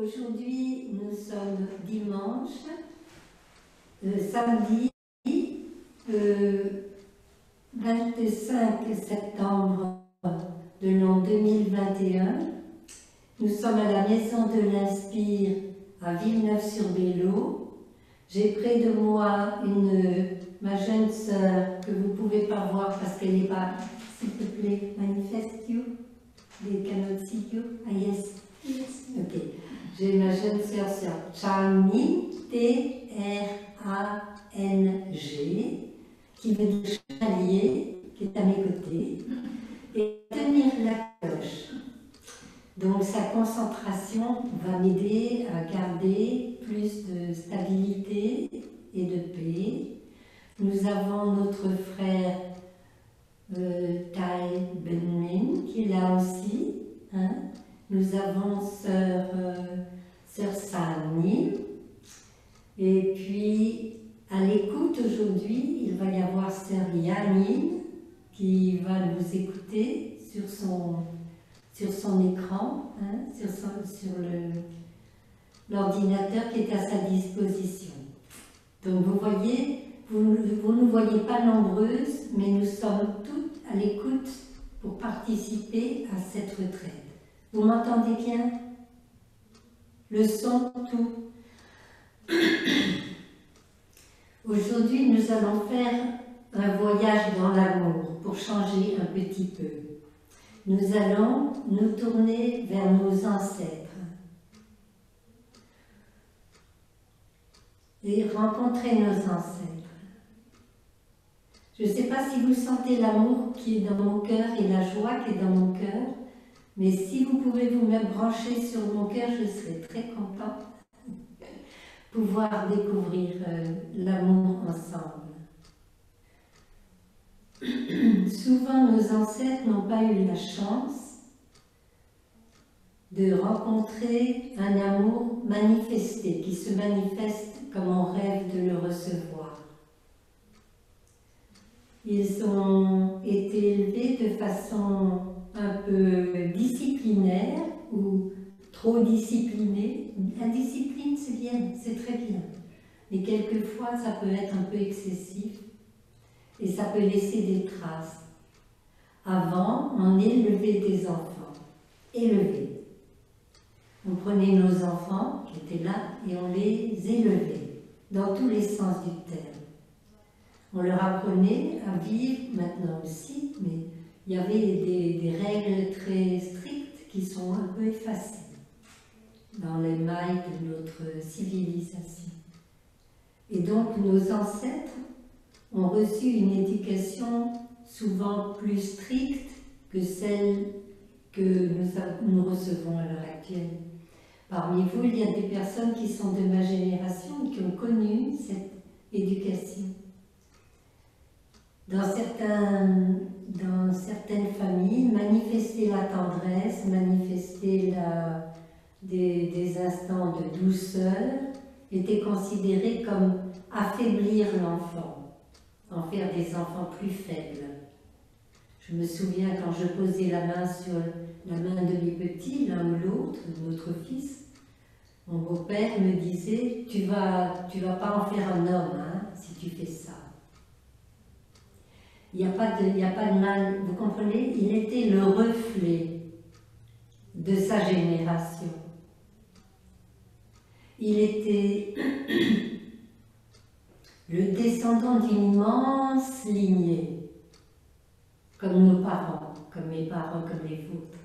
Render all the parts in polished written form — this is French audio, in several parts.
Aujourd'hui, nous sommes dimanche, samedi, 25 septembre de l'an 2021. Nous sommes à la Maison de l'Inspire à Villeneuve-sur-Bélot. J'ai près de moi ma jeune sœur que vous ne pouvez pas voir parce qu'elle n'est pas, s'il te plaît, manifeste you. They cannot see you. Ah yes. Yes. Ok. J'ai ma jeune sœur Chang-Min, T-R-A-N-G, qui veut dire chevalier, qui est à mes côtés, et tenir la cloche. Donc sa concentration va m'aider à garder plus de stabilité et de paix. Nous avons notre frère Tai Benmin qui est là aussi. Hein. Nous avons sœur Sani. Et puis à l'écoute aujourd'hui, il va y avoir sœur Yanin qui va nous écouter sur son écran, hein, sur l'ordinateur qui est à sa disposition. Donc vous voyez, vous ne nous voyez pas nombreuses, mais nous sommes toutes à l'écoute pour participer à cette retraite. Vous m'entendez bien? Le son, tout. Aujourd'hui, nous allons faire un voyage dans l'amour pour changer un petit peu. Nous allons nous tourner vers nos ancêtres et rencontrer nos ancêtres. Je ne sais pas si vous sentez l'amour qui est dans mon cœur et la joie qui est dans mon cœur, mais si vous pouvez vous-même brancher sur mon cœur, je serai très contente de pouvoir découvrir l'amour ensemble. Souvent, nos ancêtres n'ont pas eu la chance de rencontrer un amour manifesté, qui se manifeste comme on rêve de le recevoir. Ils ont été élevés de façon un peu disciplinaire ou trop disciplinée. La discipline, c'est bien, c'est très bien. Mais quelquefois, ça peut être un peu excessif et ça peut laisser des traces. Avant, on élevait des enfants. Élevés. On prenait nos enfants qui étaient là et on les élevait, dans tous les sens du terme. On leur apprenait à vivre maintenant aussi, mais il y avait des règles très strictes qui sont un peu effacées dans les mailles de notre civilisation. Et donc nos ancêtres ont reçu une éducation souvent plus stricte que celle que nous recevons à l'heure actuelle. Parmi vous, il y a des personnes qui sont de ma génération et qui ont connu cette éducation. Dans certaines familles, manifester la tendresse, manifester des instants de douceur était considéré comme affaiblir l'enfant, en faire des enfants plus faibles. Je me souviens quand je posais la main sur la main de mes petits, l'un ou l'autre, notre fils, mon beau-père me disait « Tu vas pas en faire un homme hein, si tu fais ça ». Il n'y a pas de mal, vous comprenez? Il était le reflet de sa génération. Il était le descendant d'une immense lignée, comme nos parents, comme mes parents, comme les vôtres.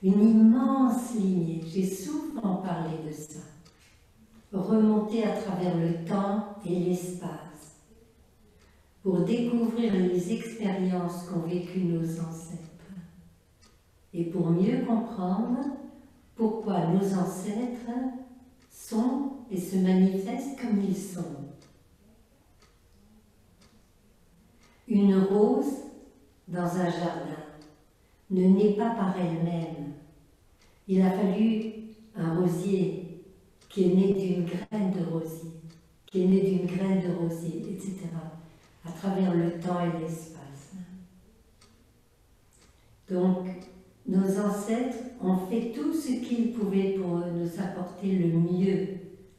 Une immense lignée, j'ai souvent parlé de ça. Remonter à travers le temps et l'espace pour découvrir les expériences qu'ont vécues nos ancêtres et pour mieux comprendre pourquoi nos ancêtres sont et se manifestent comme ils sont. Une rose dans un jardin ne naît pas par elle-même. Il a fallu un rosier qui est né d'une graine de rosier, etc. à travers le temps et l'espace. Donc, nos ancêtres ont fait tout ce qu'ils pouvaient pour nous apporter le mieux,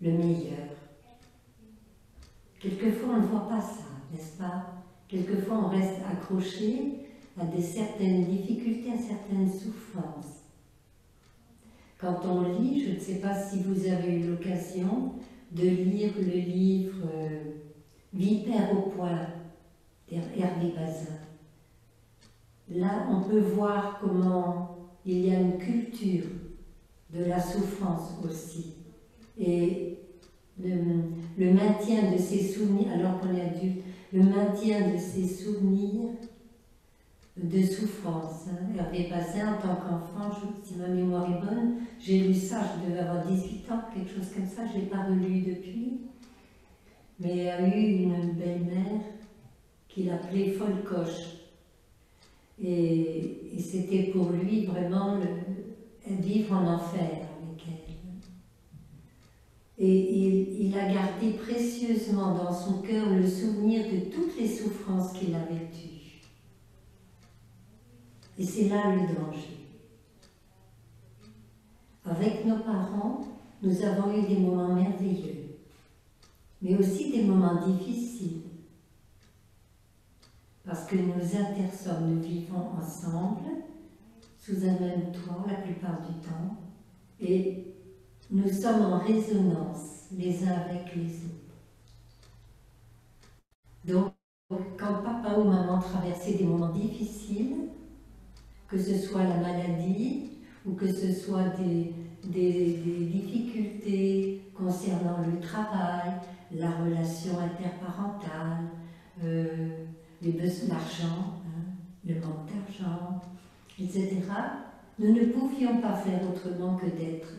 le meilleur. Quelquefois, on ne voit pas ça, n'est-ce pas? Quelquefois, on reste accroché à certaines difficultés, à certaines souffrances. Quand on lit, je ne sais pas si vous avez eu l'occasion de lire le livre Vipère au poing d'Hervé Bazin. Là, on peut voir comment il y a une culture de la souffrance aussi. Et le maintien de ces souvenirs, alors qu'on est adulte, le maintien de ces souvenirs de souffrance. Hervé Bazin, en tant qu'enfant, si ma mémoire est bonne, j'ai lu ça, je devais avoir 18 ans, quelque chose comme ça, je ne l'ai pas relu depuis. Mais il a eu une belle-mère qu'il appelait Folcoche. Et c'était pour lui vraiment vivre en enfer avec elle. Et il a gardé précieusement dans son cœur le souvenir de toutes les souffrances qu'il a vécues. Et c'est là le danger. Avec nos parents, nous avons eu des moments merveilleux, mais aussi des moments difficiles. Parce que nous intersommes, nous vivons ensemble, sous un même toit la plupart du temps, et nous sommes en résonance les uns avec les autres. Donc, quand papa ou maman traversaient des moments difficiles, que ce soit la maladie, ou que ce soit des difficultés concernant le travail, la relation interparentale, les besoins d'argent, le manque d'argent, etc., nous ne pouvions pas faire autrement que d'être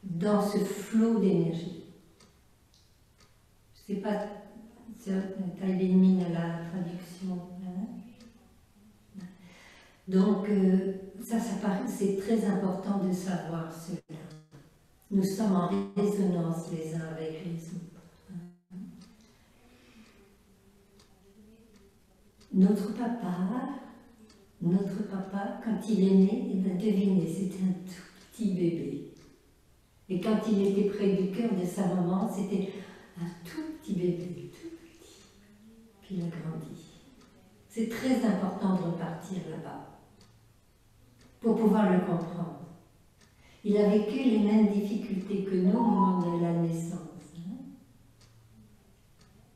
dans ce flot d'énergie. Je ne sais pas, tu as éliminé la traduction. Donc, c'est très important de savoir cela. Nous sommes en résonance les uns avec les autres. Notre papa, quand il est né, devinez, c'était un tout petit bébé. Et quand il était près du cœur de sa maman, c'était un tout petit bébé, tout petit. Puis il a grandi. C'est très important de repartir là-bas pour pouvoir le comprendre. Il a vécu les mêmes difficultés que nous au moment de la naissance.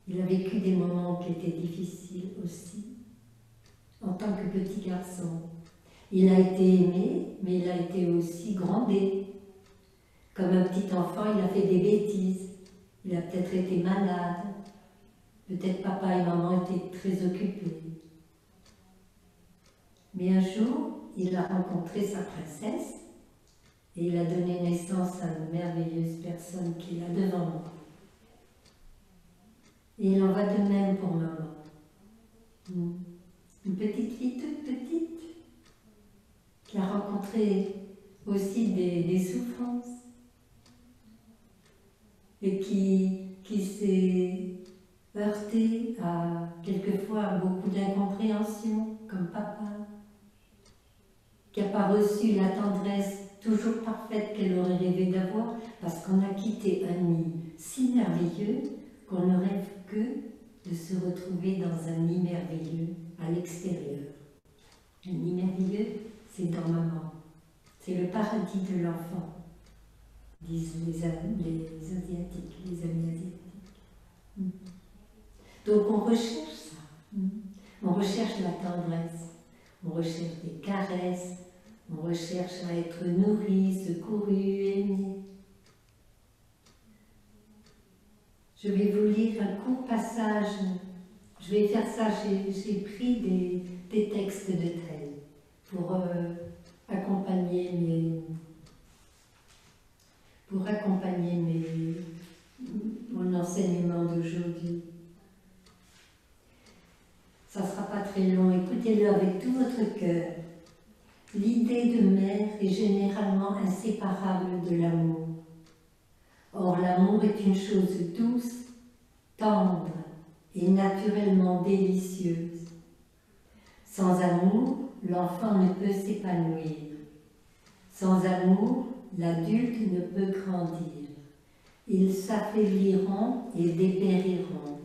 Il a vécu des moments qui étaient difficiles aussi, en tant que petit garçon. Il a été aimé, mais il a été aussi grondé. Comme un petit enfant, il a fait des bêtises. Il a peut-être été malade. Peut-être papa et maman étaient très occupés. Mais un jour, il a rencontré sa princesse et il a donné naissance à une merveilleuse personne qu'il a devant moi. Et il en va de même pour maman. Une petite fille toute petite qui a rencontré aussi des souffrances et qui s'est heurtée à quelquefois beaucoup d'incompréhension, comme papa, qui n'a pas reçu la tendresse toujours parfaite qu'elle aurait rêvé d'avoir, parce qu'on a quitté un nid si merveilleux qu'on ne rêve que de se retrouver dans un nid merveilleux à l'extérieur. Un nid merveilleux, c'est dans maman. C'est le paradis de l'enfant, disent les Asiatiques, les amis asiatiques. Donc on recherche ça. On recherche la tendresse, on recherche des caresses, on recherche à être nourri, secouru, aimé. Je vais vous lire un court passage. Je vais faire ça, j'ai pris des textes de Tell pour accompagner mon enseignement d'aujourd'hui. Ça ne sera pas très long, écoutez-le avec tout votre cœur. L'idée de mère est généralement inséparable de l'amour. Or, l'amour est une chose douce, tendre et naturellement délicieuse. Sans amour, l'enfant ne peut s'épanouir. Sans amour, l'adulte ne peut grandir. Ils s'affaibliront et dépériront.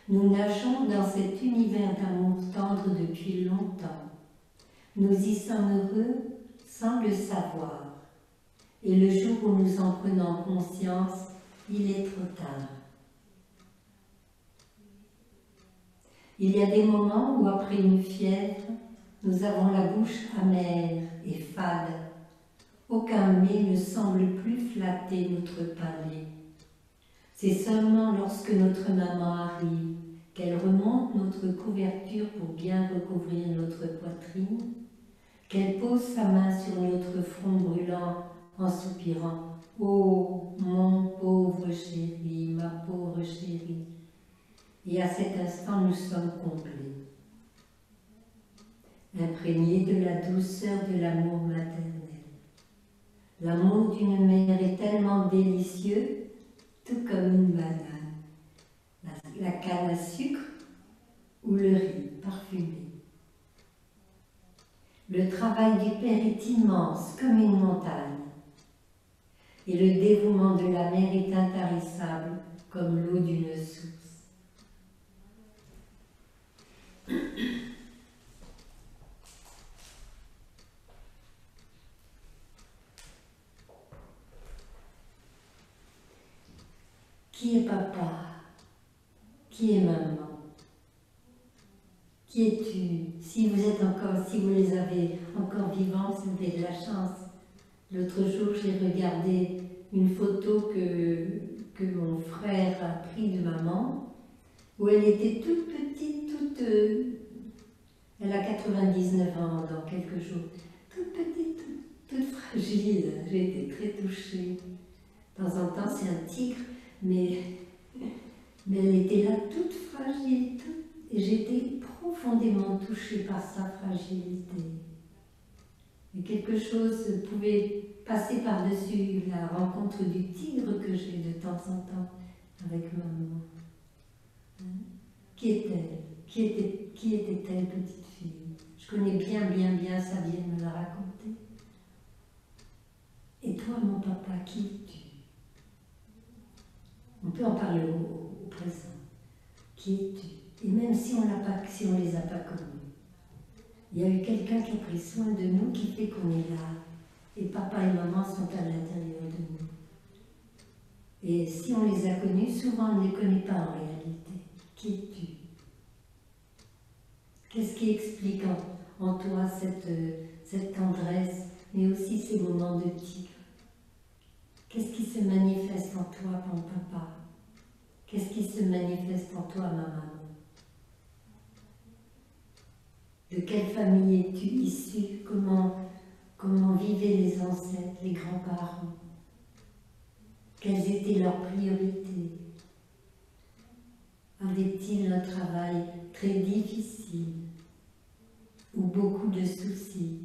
Nous nageons dans cet univers d'amour tendre depuis longtemps. Nous y sommes heureux sans le savoir. Et le jour où nous en prenons conscience, il est trop tard. Il y a des moments où, après une fièvre, nous avons la bouche amère et fade. Aucun mets ne semble plus flatter notre palais. C'est seulement lorsque notre maman arrive, qu'elle remonte notre couverture pour bien recouvrir notre poitrine, qu'elle pose sa main sur notre front brûlant en soupirant « Oh, mon pauvre chéri, ma pauvre chérie !» Et à cet instant, nous sommes comblés, imprégnés de la douceur de l'amour maternel. L'amour d'une mère est tellement délicieux, tout comme une banane, la canne à sucre ou le riz parfumé. Le travail du père est immense, comme une montagne, et le dévouement de la mère est intarissable, comme l'eau d'une source. Qui est papa? Qui est maman? Qui es-tu? Si vous les avez encore vivants, vous avez de la chance. L'autre jour, j'ai regardé une photo que mon frère a prise de maman, où elle était toute petite, elle a 99 ans dans quelques jours, toute petite, toute fragile. J'ai été très touchée. De temps en temps, c'est un tigre, mais elle était là toute fragile, et j'étais profondément touchée par sa fragilité. Et quelque chose pouvait passer par-dessus la rencontre du tigre que j'ai de temps en temps avec maman. Qui est-elle? Qui était-elle, petite fille? Je connais bien sa vie, elle me l'a raconté. Et toi, mon papa, qui es-tu? On peut en parler au présent. Qui es-tu? Et même si on les a pas connus, il y a eu quelqu'un qui a pris soin de nous, qui fait qu'on est là. Et papa et maman sont à l'intérieur de nous. Et si on les a connus, souvent on ne les connaît pas en réalité. Qui es-tu? Qu'est-ce qui explique en toi cette tendresse, mais aussi ces moments de tigre? Qu'est-ce qui se manifeste en toi, mon papa? Qu'est-ce qui se manifeste en toi, ma maman? De quelle famille es-tu issue? Comment vivaient les ancêtres, les grands-parents? Quelles étaient leurs priorités? Avaient-ils un travail très difficile ou beaucoup de soucis?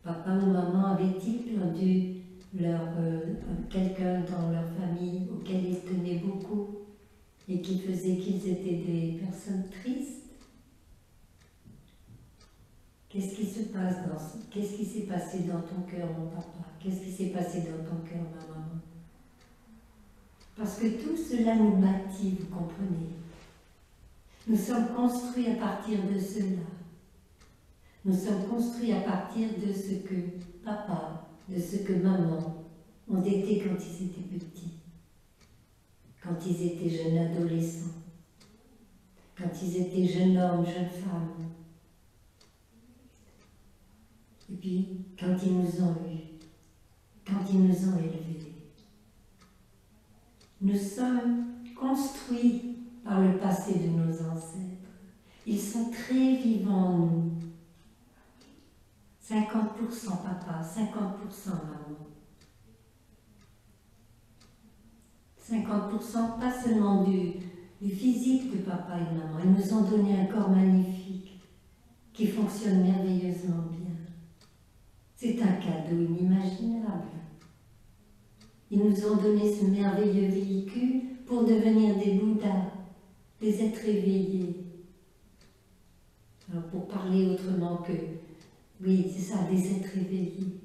Papa ou maman avaient-ils perdu quelqu'un dans leur famille auquel ils tenaient beaucoup et qui faisait qu'ils étaient des personnes tristes? Qu'est-ce qui s'est passé dans ton cœur, mon papa? Qu'est-ce qui s'est passé dans ton cœur, ma maman? Parce que tout cela nous bâtit, vous comprenez. Nous sommes construits à partir de cela. Nous sommes construits à partir de ce que papa, de ce que maman ont été quand ils étaient petits, quand ils étaient jeunes adolescents, quand ils étaient jeunes hommes, jeunes femmes. Et puis, quand ils nous ont eus, quand ils nous ont élevés. Nous sommes construits par le passé de nos ancêtres. Ils sont très vivants en nous. 50% papa, 50% maman. 50% pas seulement du physique de papa et de maman. Ils nous ont donné un corps magnifique qui fonctionne merveilleusement bien. C'est un cadeau inimaginable. Ils nous ont donné ce merveilleux véhicule pour devenir des Bouddhas, des êtres éveillés. Alors pour parler autrement que Oui, c'est ça, des êtres éveillés.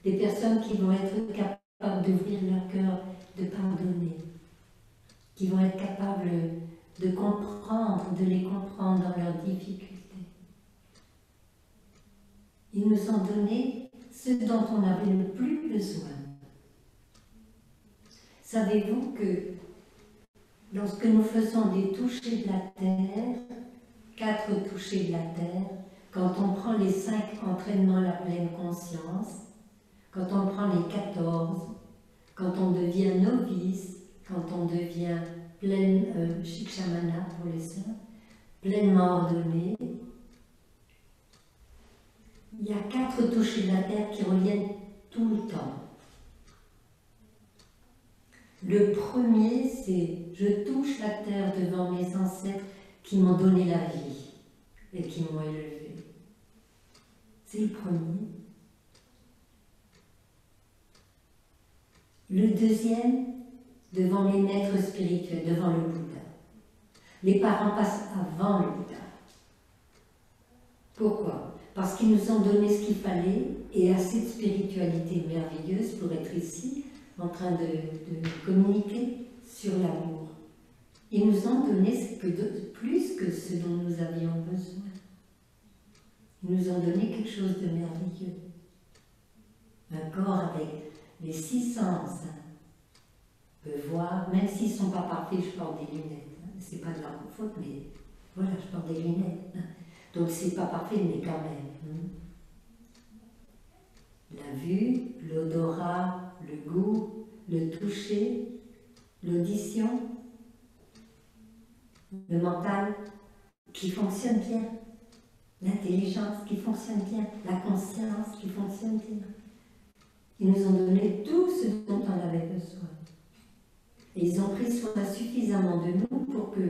Des personnes qui vont être capables d'ouvrir leur cœur, de pardonner. Qui vont être capables de comprendre, de les comprendre dans leurs difficultés. Ils nous ont donné ce dont on avait le plus besoin. Savez-vous que lorsque nous faisons des touchés de la terre, 4 touchés de la terre, quand on prend les 5 entraînements à la pleine conscience, quand on prend les 14, quand on devient novice, quand on devient pleine shikshamana pour les saints, pleinement ordonné, il y a 4 touchés de la terre qui reviennent tout le temps. Le premier, c'est « Je touche la terre devant mes ancêtres qui m'ont donné la vie et qui m'ont élevé ». C'est le premier. Le deuxième, devant les maîtres spirituels, devant le Bouddha. Les parents passent avant le Bouddha. Pourquoi? Parce qu'ils nous ont donné ce qu'il fallait et assez de spiritualité merveilleuse pour être ici, en train de communiquer sur l'amour. Ils nous ont donné plus que ce dont nous avions besoin. Ils nous ont donné quelque chose de merveilleux. Un corps avec les 6 sens. Peut voir, même s'ils ne sont pas parfaits, je porte des lunettes. C'est pas de leur faute, mais voilà, je porte des lunettes. Donc c'est pas parfait, mais quand même. La vue, l'odorat, le goût, le toucher, l'audition, le mental qui fonctionne bien, l'intelligence qui fonctionne bien, la conscience qui fonctionne bien. Ils nous ont donné tout ce dont on avait besoin. Et ils ont pris soin suffisamment de nous pour que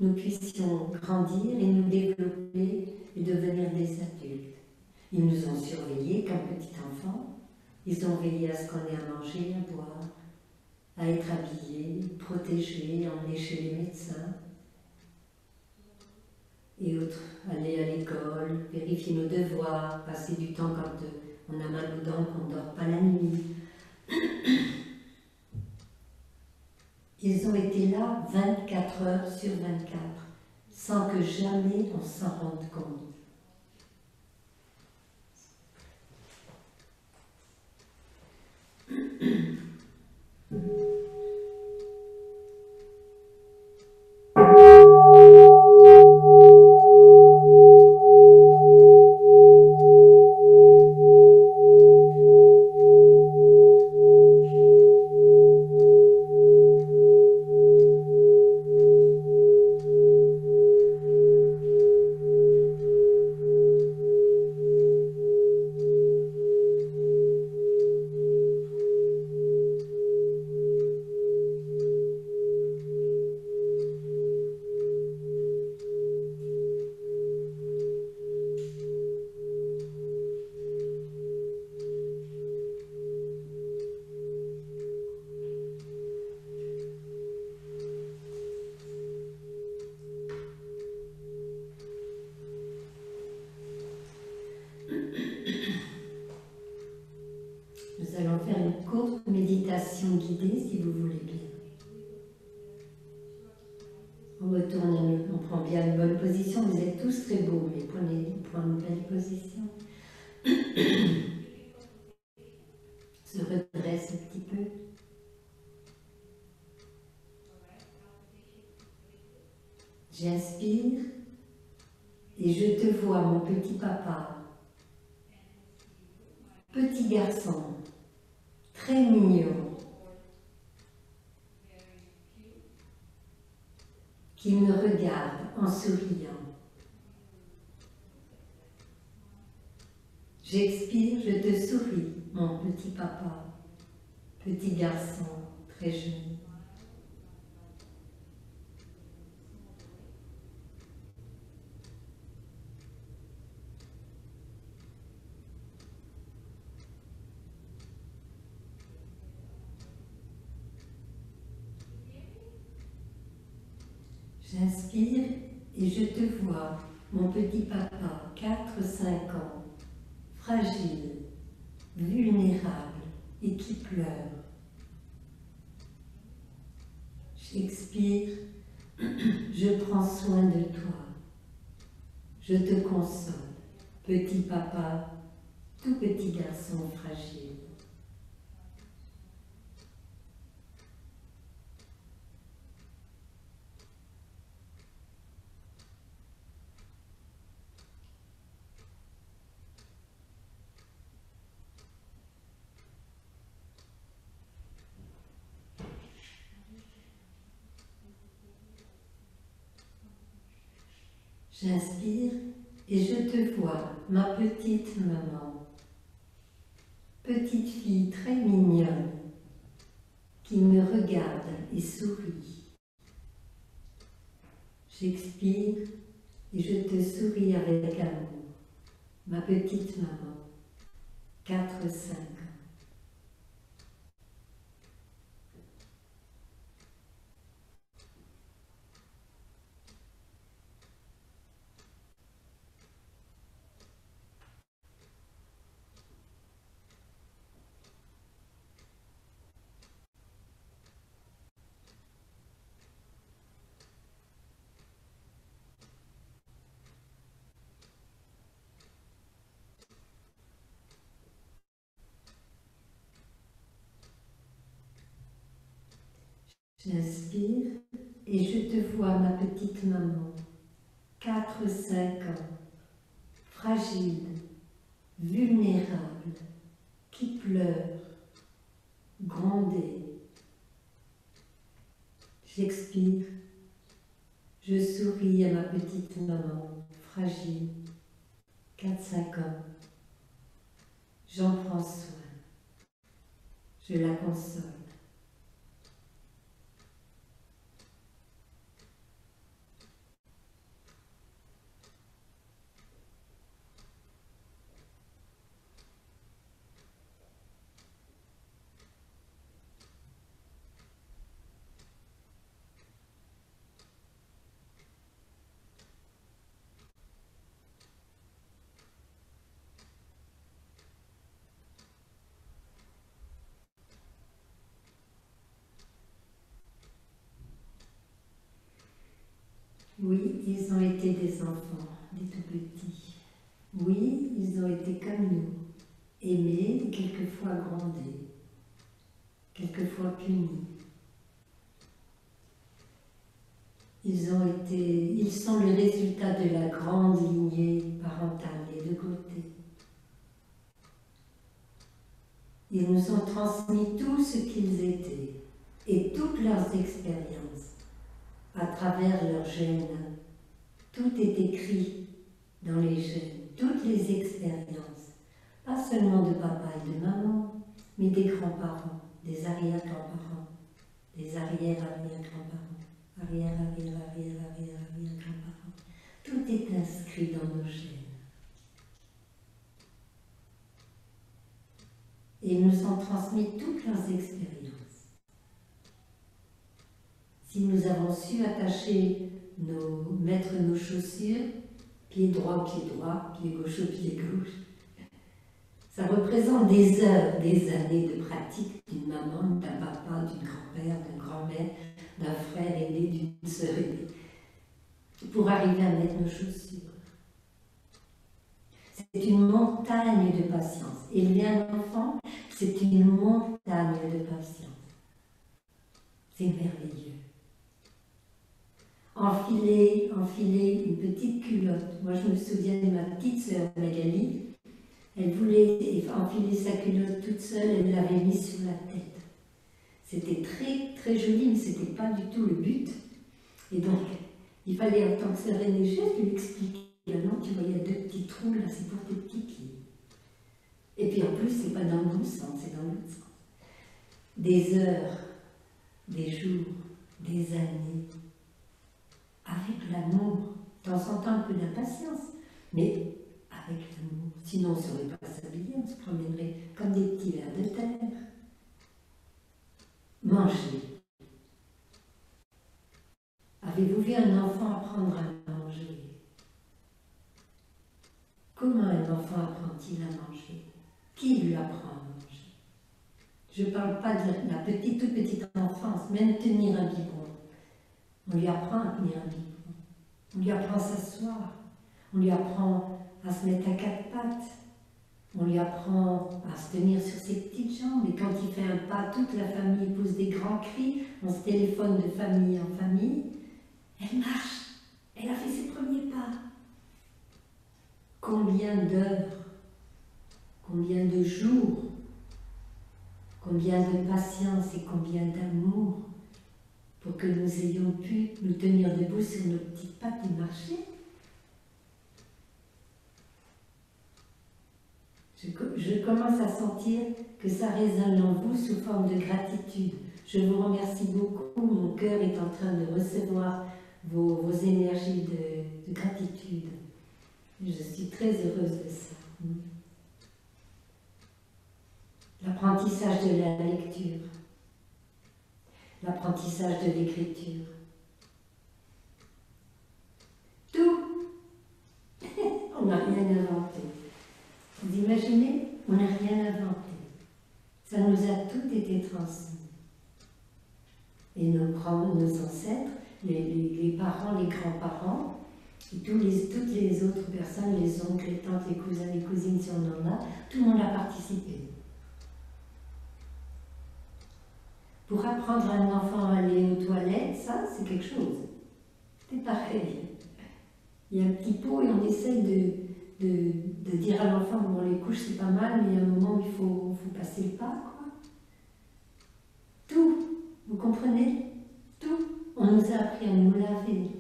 nous puissions grandir et nous développer et devenir des adultes. Ils nous ont surveillés comme petits enfants. Ils ont veillé à ce qu'on ait à manger, à boire, à être habillés, protégés, emmenés chez les médecins. Et autres, aller à l'école, vérifier nos devoirs, passer du temps quand on a mal aux dents, qu'on ne dort pas la nuit. Ils ont été là 24 heures sur 24, sans que jamais on s'en rende compte. Nous allons faire une courte méditation guidée, si vous voulez bien. On retourne, on prend bien une bonne position. Vous êtes tous très beaux, mais prenez une belle position. Se redresse un petit peu. J'inspire et je te vois, mon petit papa. Petit garçon, très mignon, qui me regarde en souriant. J'expire, je te souris, mon petit papa, petit garçon, très jeune. J'inspire et je te vois, mon petit papa, 4-5 ans, fragile, vulnérable et qui pleure. J'expire, je prends soin de toi. Je te console, petit papa, tout petit garçon fragile. J'inspire et je te vois, ma petite maman, petite fille très mignonne, qui me regarde et sourit. J'expire et je te souris avec amour, ma petite maman, 4-5 ans. J'inspire et je te vois, ma petite maman, 4-5 ans, fragile, vulnérable, qui pleure, grondée. J'expire, je souris à ma petite maman, fragile, 4-5 ans. J'en prends soin, je la console. Oui, ils ont été des enfants, des tout petits. Oui, ils ont été comme nous, aimés, quelquefois grondés, quelquefois punis. Ils sont le résultat de la grande lignée parentale des deux côtés. Ils nous ont transmis tout ce qu'ils étaient et toutes leurs expériences à travers leurs gènes. Tout est écrit dans les gènes, toutes les expériences, pas seulement de papa et de maman, mais des grands-parents, des arrière-grands-parents, des arrière-arrière-grands-parents, arrière-arrière-arrière-arrière-arrière-grands-parents. Tout est inscrit dans nos gènes. Et ils nous ont transmis toutes leurs expériences. Si nous avons su mettre nos chaussures, pied droit, pied gauche au pied gauche, ça représente des heures, des années de pratique d'une maman, d'un papa, d'une grand-père, d'une grand-mère, d'un frère aîné, d'une sœur aînée, pour arriver à mettre nos chaussures. C'est une montagne de patience. Élever un enfant, c'est une montagne de patience. C'est merveilleux. Enfiler une petite culotte. Moi, je me souviens de ma petite sœur Magali. Elle voulait enfiler sa culotte toute seule, elle l'avait mise sur la tête. C'était très, très joli, mais ce n'était pas du tout le but. Et donc, il fallait, en tant que sœur aînée, juste lui expliquer. Non, tu vois, il y a 2 petits trous là, c'est pour tes petits pieds. Et puis en plus, c'est pas dans le bon sens, c'est dans l'autre sens. Des heures, des jours, des années, avec l'amour, de temps en temps un peu d'impatience, mais avec l'amour. Sinon, on ne saurait pas s'habiller, on se promènerait comme des petits vers de terre. Manger. Avez-vous vu un enfant apprendre à manger? Comment un enfant apprend-il il a mangé? Qui lui apprend à manger? Je ne parle pas de la petite, toute petite enfance, même tenir un biberon. On lui apprend à tenir un biberon. On lui apprend à s'asseoir. On lui apprend à se mettre à quatre pattes. On lui apprend à se tenir sur ses petites jambes. Et quand il fait un pas, toute la famille pousse des grands cris. On se téléphone de famille en famille. Elle marche. Elle a fait ses premiers pas. Combien d'heures, combien de jours, combien de patience et combien d'amour pour que nous ayons pu nous tenir debout sur nos petites pattes et marcher. Je commence à sentir que ça résonne en vous sous forme de gratitude. Je vous remercie beaucoup. Mon cœur est en train de recevoir vos énergies de gratitude. Je suis très heureuse de ça. L'apprentissage de la lecture, l'apprentissage de l'écriture. Tout. On n'a rien inventé. Vous imaginez? On n'a rien inventé. Ça nous a tout été transmis. Et nos ancêtres, les parents, les grands-parents, et toutes les autres personnes, les oncles, les tantes, les cousins, les cousines, si on en a, tout le monde a participé. Pour apprendre à un enfant à aller aux toilettes, ça, c'est quelque chose. C'est pareil. Il y a un petit pot et on essaye de dire à l'enfant, bon, les couches, c'est pas mal, mais il y a un moment où il faut passer le pas, quoi. Tout, vous comprenez? Tout. On nous a appris à nous laver.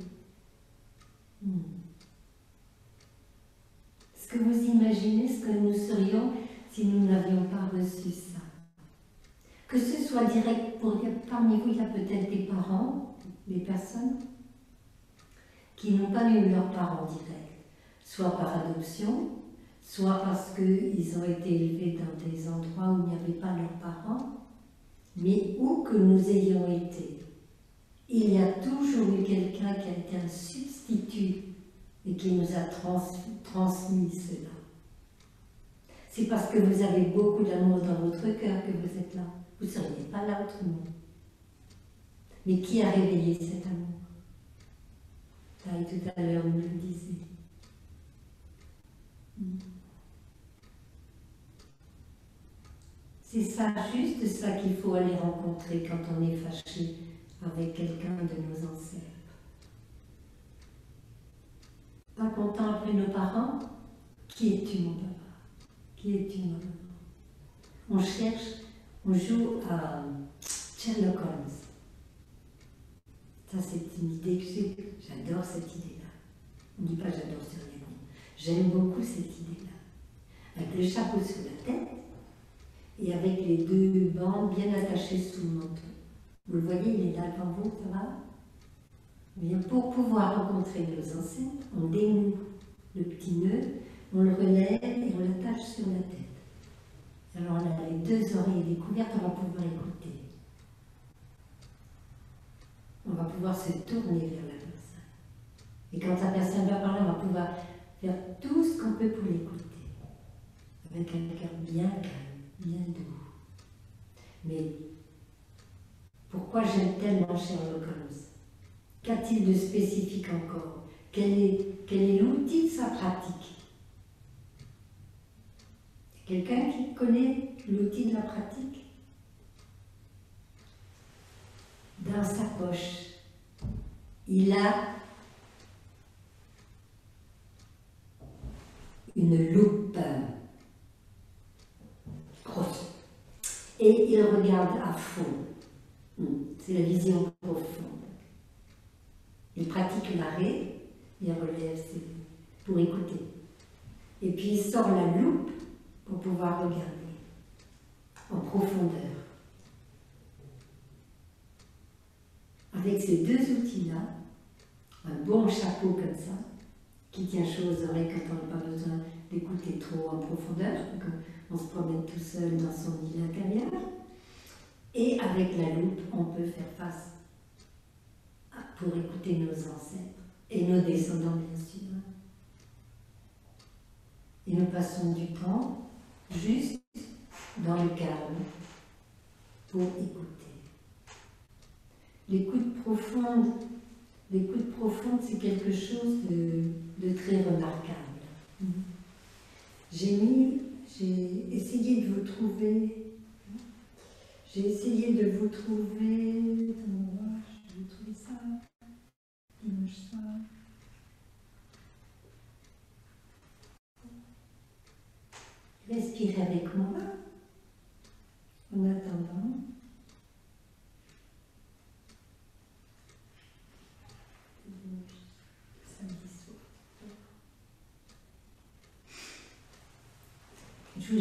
Est-ce que vous imaginez ce que nous serions si nous n'avions pas reçu ça? Que ce soit direct, parmi vous, il y a peut-être des parents, des personnes qui n'ont pas eu leurs parents directs, soit par adoption, soit parce qu'ils ont été élevés dans des endroits où il n'y avait pas leurs parents, mais où que nous ayons été, il y a toujours eu quelqu'un qui a été un substitut et qui nous a transmis cela. C'est parce que vous avez beaucoup d'amour dans votre cœur que vous êtes là. Vous ne seriez pas là autrement. Mais qui a réveillé cet amour? Tout à l'heure, vous le disiez. C'est ça, juste ça qu'il faut aller rencontrer quand on est fâché avec quelqu'un de nos ancêtres. Pas content après nos parents? Qui es-tu, mon papa? Qui es-tu, ma maman? On cherche, on joue à Sherlock Holmes. Ça, c'est une idée que j'ai. J'adore cette idée-là. On ne dit pas j'adore sur les mots. J'aime beaucoup cette idée-là. Avec le chapeau sur la tête et avec les deux bandes bien attachées sous le menton. Vous le voyez, il est là devant vous, ça va? Bien, pour pouvoir rencontrer nos ancêtres, on dénoue le petit nœud, on le relève et on l'attache sur la tête. Alors on a les deux oreilles découvertes, on va pouvoir écouter. On va pouvoir se tourner vers la personne. Et quand la personne va parler, on va pouvoir faire tout ce qu'on peut pour l'écouter. Avec un cœur bien calme, bien doux. Mais pourquoi j'aime tellement Sherlock Holmes? Qu'a-t-il de spécifique encore? Quel est l'outil de sa pratique? Quelqu'un qui connaît l'outil de la pratique? Dans sa poche, il a une loupe grosse et il regarde à fond. C'est la vision profonde. Il pratique l'arrêt, il relève pour écouter. Et puis il sort la loupe pour pouvoir regarder en profondeur. Avec ces deux outils-là, un bon chapeau comme ça, qui tient chaud aux oreilles quand on n'a pas besoin d'écouter trop en profondeur, on se promène tout seul dans son île intérieure, et avec la loupe, on peut faire face pour écouter nos ancêtres et nos descendants, bien sûr. Et nous passons du temps juste dans le calme pour écouter. L'écoute profonde, c'est quelque chose de très remarquable. J'ai essayé de vous trouver. Je vais vous trouver ça dimanche soir. Respirez avec moi en attendant. Je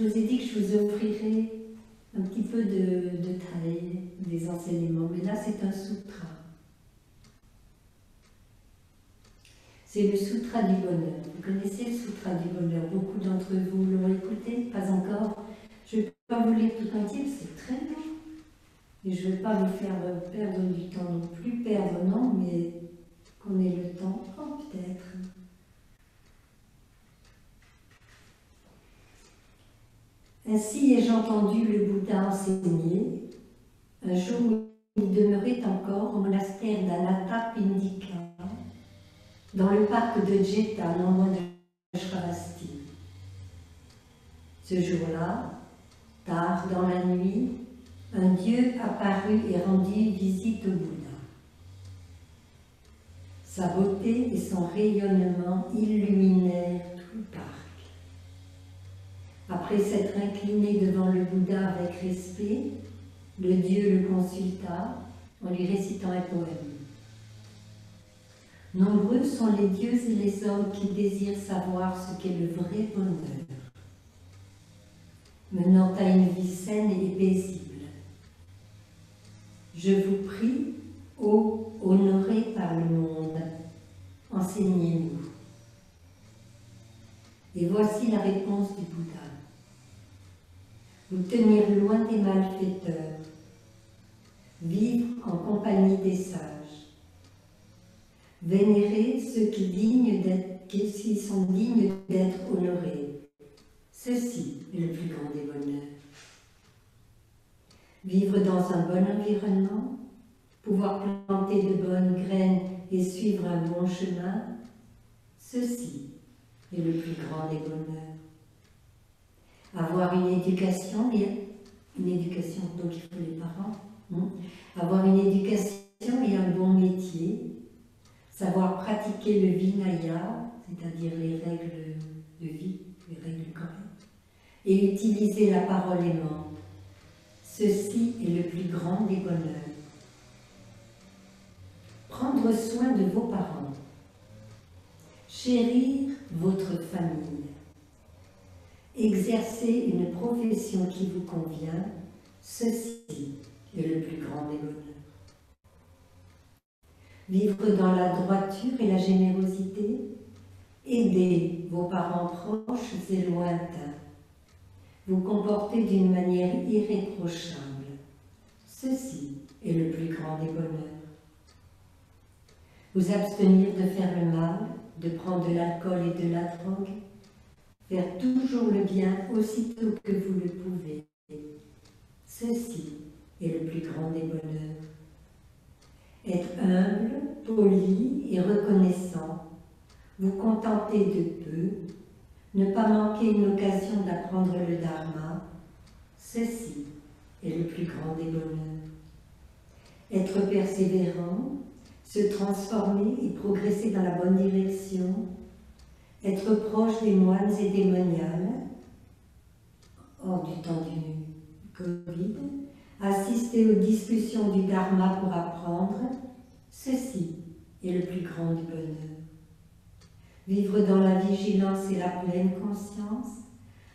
vous ai dit que je vous offrirais un petit peu de taille, des enseignements, mais là c'est un sutra. C'est le sutra du bonheur. Vous connaissez le sutra du bonheur? Beaucoup d'entre vous l'ont écouté, pas encore. Je ne vais pas vous lire tout entier, c'est très long. Et je ne vais pas vous faire perdre du temps non plus, perdre non, mais qu'on ait le temps, oh, peut-être. Ainsi ai-je entendu le Bouddha enseigner. Un jour, il demeurait encore au monastère d'Anathapindika, dans le parc de Jeta, non loin de Shravasti. Ce jour-là, tard dans la nuit, un dieu apparut et rendit visite au Bouddha. Sa beauté et son rayonnement illuminèrent tout le parc. Après s'être incliné devant le Bouddha avec respect, le dieu le consulta en lui récitant un poème. Nombreux sont les dieux et les hommes qui désirent savoir ce qu'est le vrai bonheur, menant à une vie saine et paisible. Je vous prie, ô honorés par le monde, enseignez-nous. Et voici la réponse du Bouddha. Vous tenir loin des malfaiteurs, vivre en compagnie des sages, vénérer ceux qui sont dignes d'être honorés. Ceci est le plus grand des bonheurs. Vivre dans un bon environnement, pouvoir planter de bonnes graines et suivre un bon chemin, ceci est le plus grand des bonheurs. Avoir une éducation, donc il faut les parents, avoir une éducation et un bon métier, savoir pratiquer le Vinaya, c'est-à-dire les règles de vie, les règles correctes, et utiliser la parole aimante. Ceci est le plus grand des bonheurs. Prendre soin de vos parents, chérir votre famille, exercer une profession qui vous convient, ceci est le plus grand des bonheurs. Vivre dans la droiture et la générosité, aider vos parents proches et lointains, vous comporter d'une manière irréprochable, ceci est le plus grand des bonheurs. Vous abstenir de faire le mal, de prendre de l'alcool et de la drogue, faire toujours le bien aussitôt que vous le pouvez. Ceci est le plus grand des bonheurs. Être humble, poli et reconnaissant, vous contenter de peu, ne pas manquer une occasion d'apprendre le Dharma, ceci est le plus grand des bonheurs. Être persévérant, se transformer et progresser dans la bonne direction, être proche des moines et des moniales, hors du temps du Covid, assister aux discussions du Dharma pour apprendre, ceci est le plus grand du bonheur. Vivre dans la vigilance et la pleine conscience,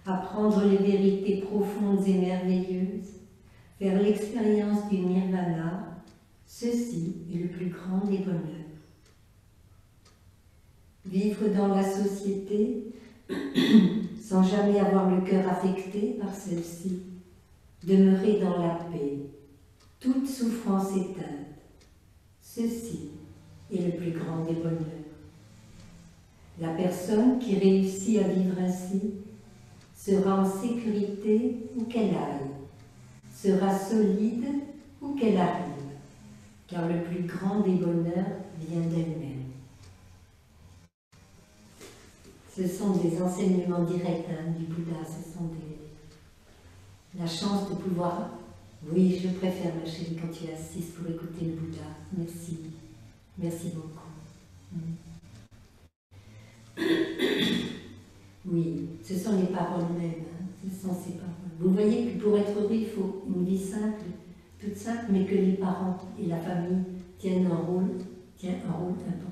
apprendre les vérités profondes et merveilleuses, faire l'expérience du nirvana, ceci est le plus grand des bonheurs. Vivre dans la société sans jamais avoir le cœur affecté par celle-ci, demeurer dans la paix, toute souffrance éteinte, ceci est le plus grand des bonheurs. La personne qui réussit à vivre ainsi sera en sécurité où qu'elle aille, sera solide où qu'elle arrive, car le plus grand des bonheurs vient d'elle-même. Ce sont des enseignements directs du Bouddha, ce sont la chance de pouvoir... Oui, je préfère, ma chérie, quand tu es assise pour écouter le Bouddha. Merci. Merci beaucoup. Oui, ce sont les paroles mêmes, ce sont ces paroles. Vous voyez que pour être heureux, il faut une vie simple, toute simple, mais que les parents et la famille tiennent un rôle important.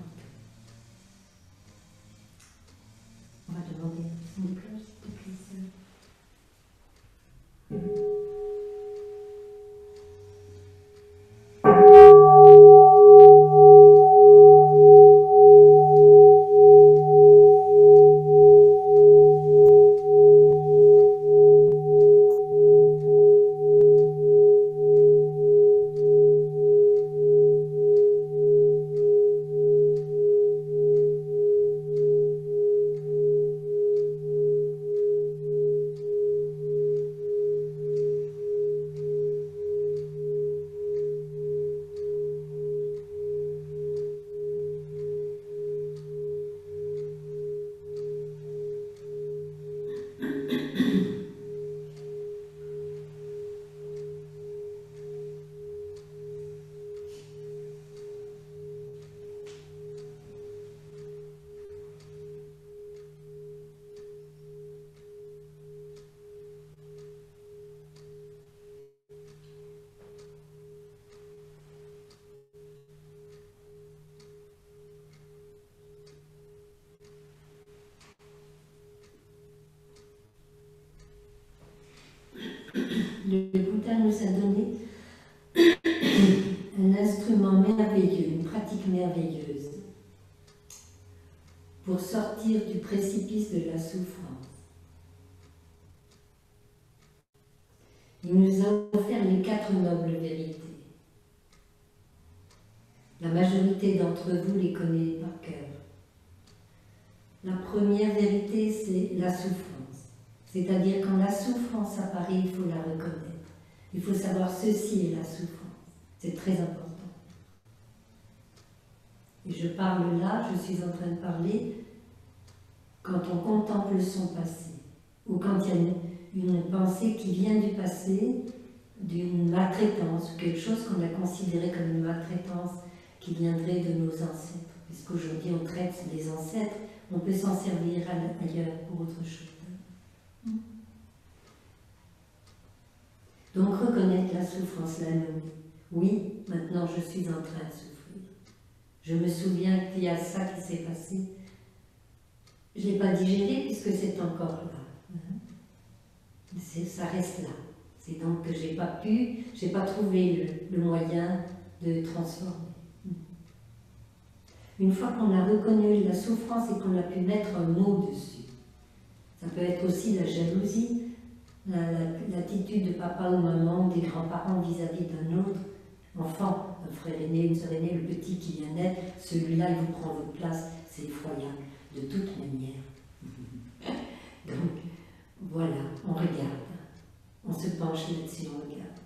On va demander une cloche, s'il te plaît, sœur. Le Bouddha nous a donné un instrument merveilleux, une pratique merveilleuse pour sortir du précipice de la souffrance. Il nous a offert les 4 nobles vérités. La majorité d'entre vous les connaît par cœur. La première vérité, c'est la souffrance. C'est-à-dire quand la souffrance apparaît, il faut la reconnaître. Il faut savoir ceci est la souffrance. C'est très important. Et je parle là, je suis en train de parler quand on contemple son passé, ou quand il y a une pensée qui vient du passé, d'une maltraitance, ou quelque chose qu'on a considéré comme une maltraitance qui viendrait de nos ancêtres. Puisqu'aujourd'hui on traite des ancêtres, on peut s'en servir ailleurs pour autre chose. Donc reconnaître la souffrance, la nommer. Oui, maintenant je suis en train de souffrir. Je me souviens qu'il y a ça qui s'est passé. Je ne l'ai pas digéré puisque c'est encore là. Ça reste là. C'est donc que j'ai pas trouvé le moyen de transformer. Une fois qu'on a reconnu la souffrance et qu'on a pu mettre un mot dessus, ça peut être aussi la jalousie, l'attitude de papa ou maman, des grands-parents vis-à-vis d'un autre enfant, un frère aîné, une sœur aînée, le petit qui vient naître, celui-là il vous prend votre place, c'est effroyable, de toute manière. Donc, voilà, on regarde, on se penche là-dessus, on regarde,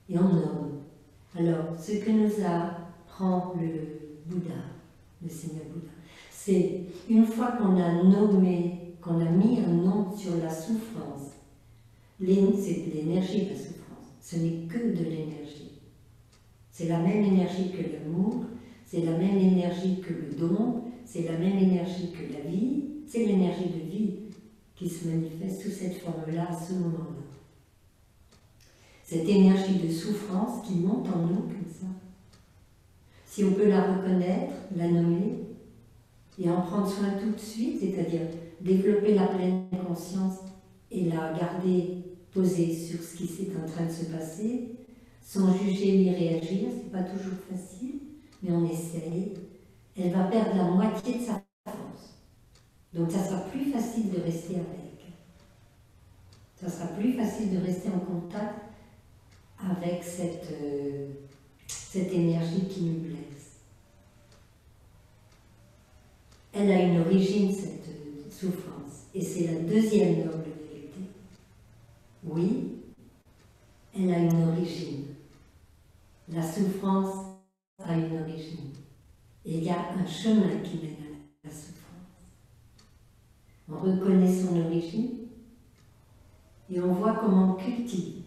et on nomme. Alors, ce que nous apprend le Bouddha, le Seigneur Bouddha, c'est une fois qu'on a nommé, qu'on a mis un nom sur la souffrance, c'est de l'énergie de la souffrance, ce n'est que de l'énergie. C'est la même énergie que l'amour, c'est la même énergie que le don, c'est la même énergie que la vie, c'est l'énergie de vie qui se manifeste sous cette forme-là à ce moment-là. Cette énergie de souffrance qui monte en nous comme ça. Si on peut la reconnaître, la nommer, et en prendre soin tout de suite, c'est-à-dire développer la pleine conscience et la garder posée sur ce qui est en train de se passer, sans juger ni réagir, c'est pas toujours facile, mais on essaye, elle va perdre la moitié de sa force. Donc ça sera plus facile de rester avec. Ça sera plus facile de rester en contact avec cette énergie qui nous blesse. Elle a une origine, cette souffrance, et c'est la deuxième noble vérité. Oui, elle a une origine. La souffrance a une origine. Et il y a un chemin qui mène à la souffrance. On reconnaît son origine et on voit comment on cultive.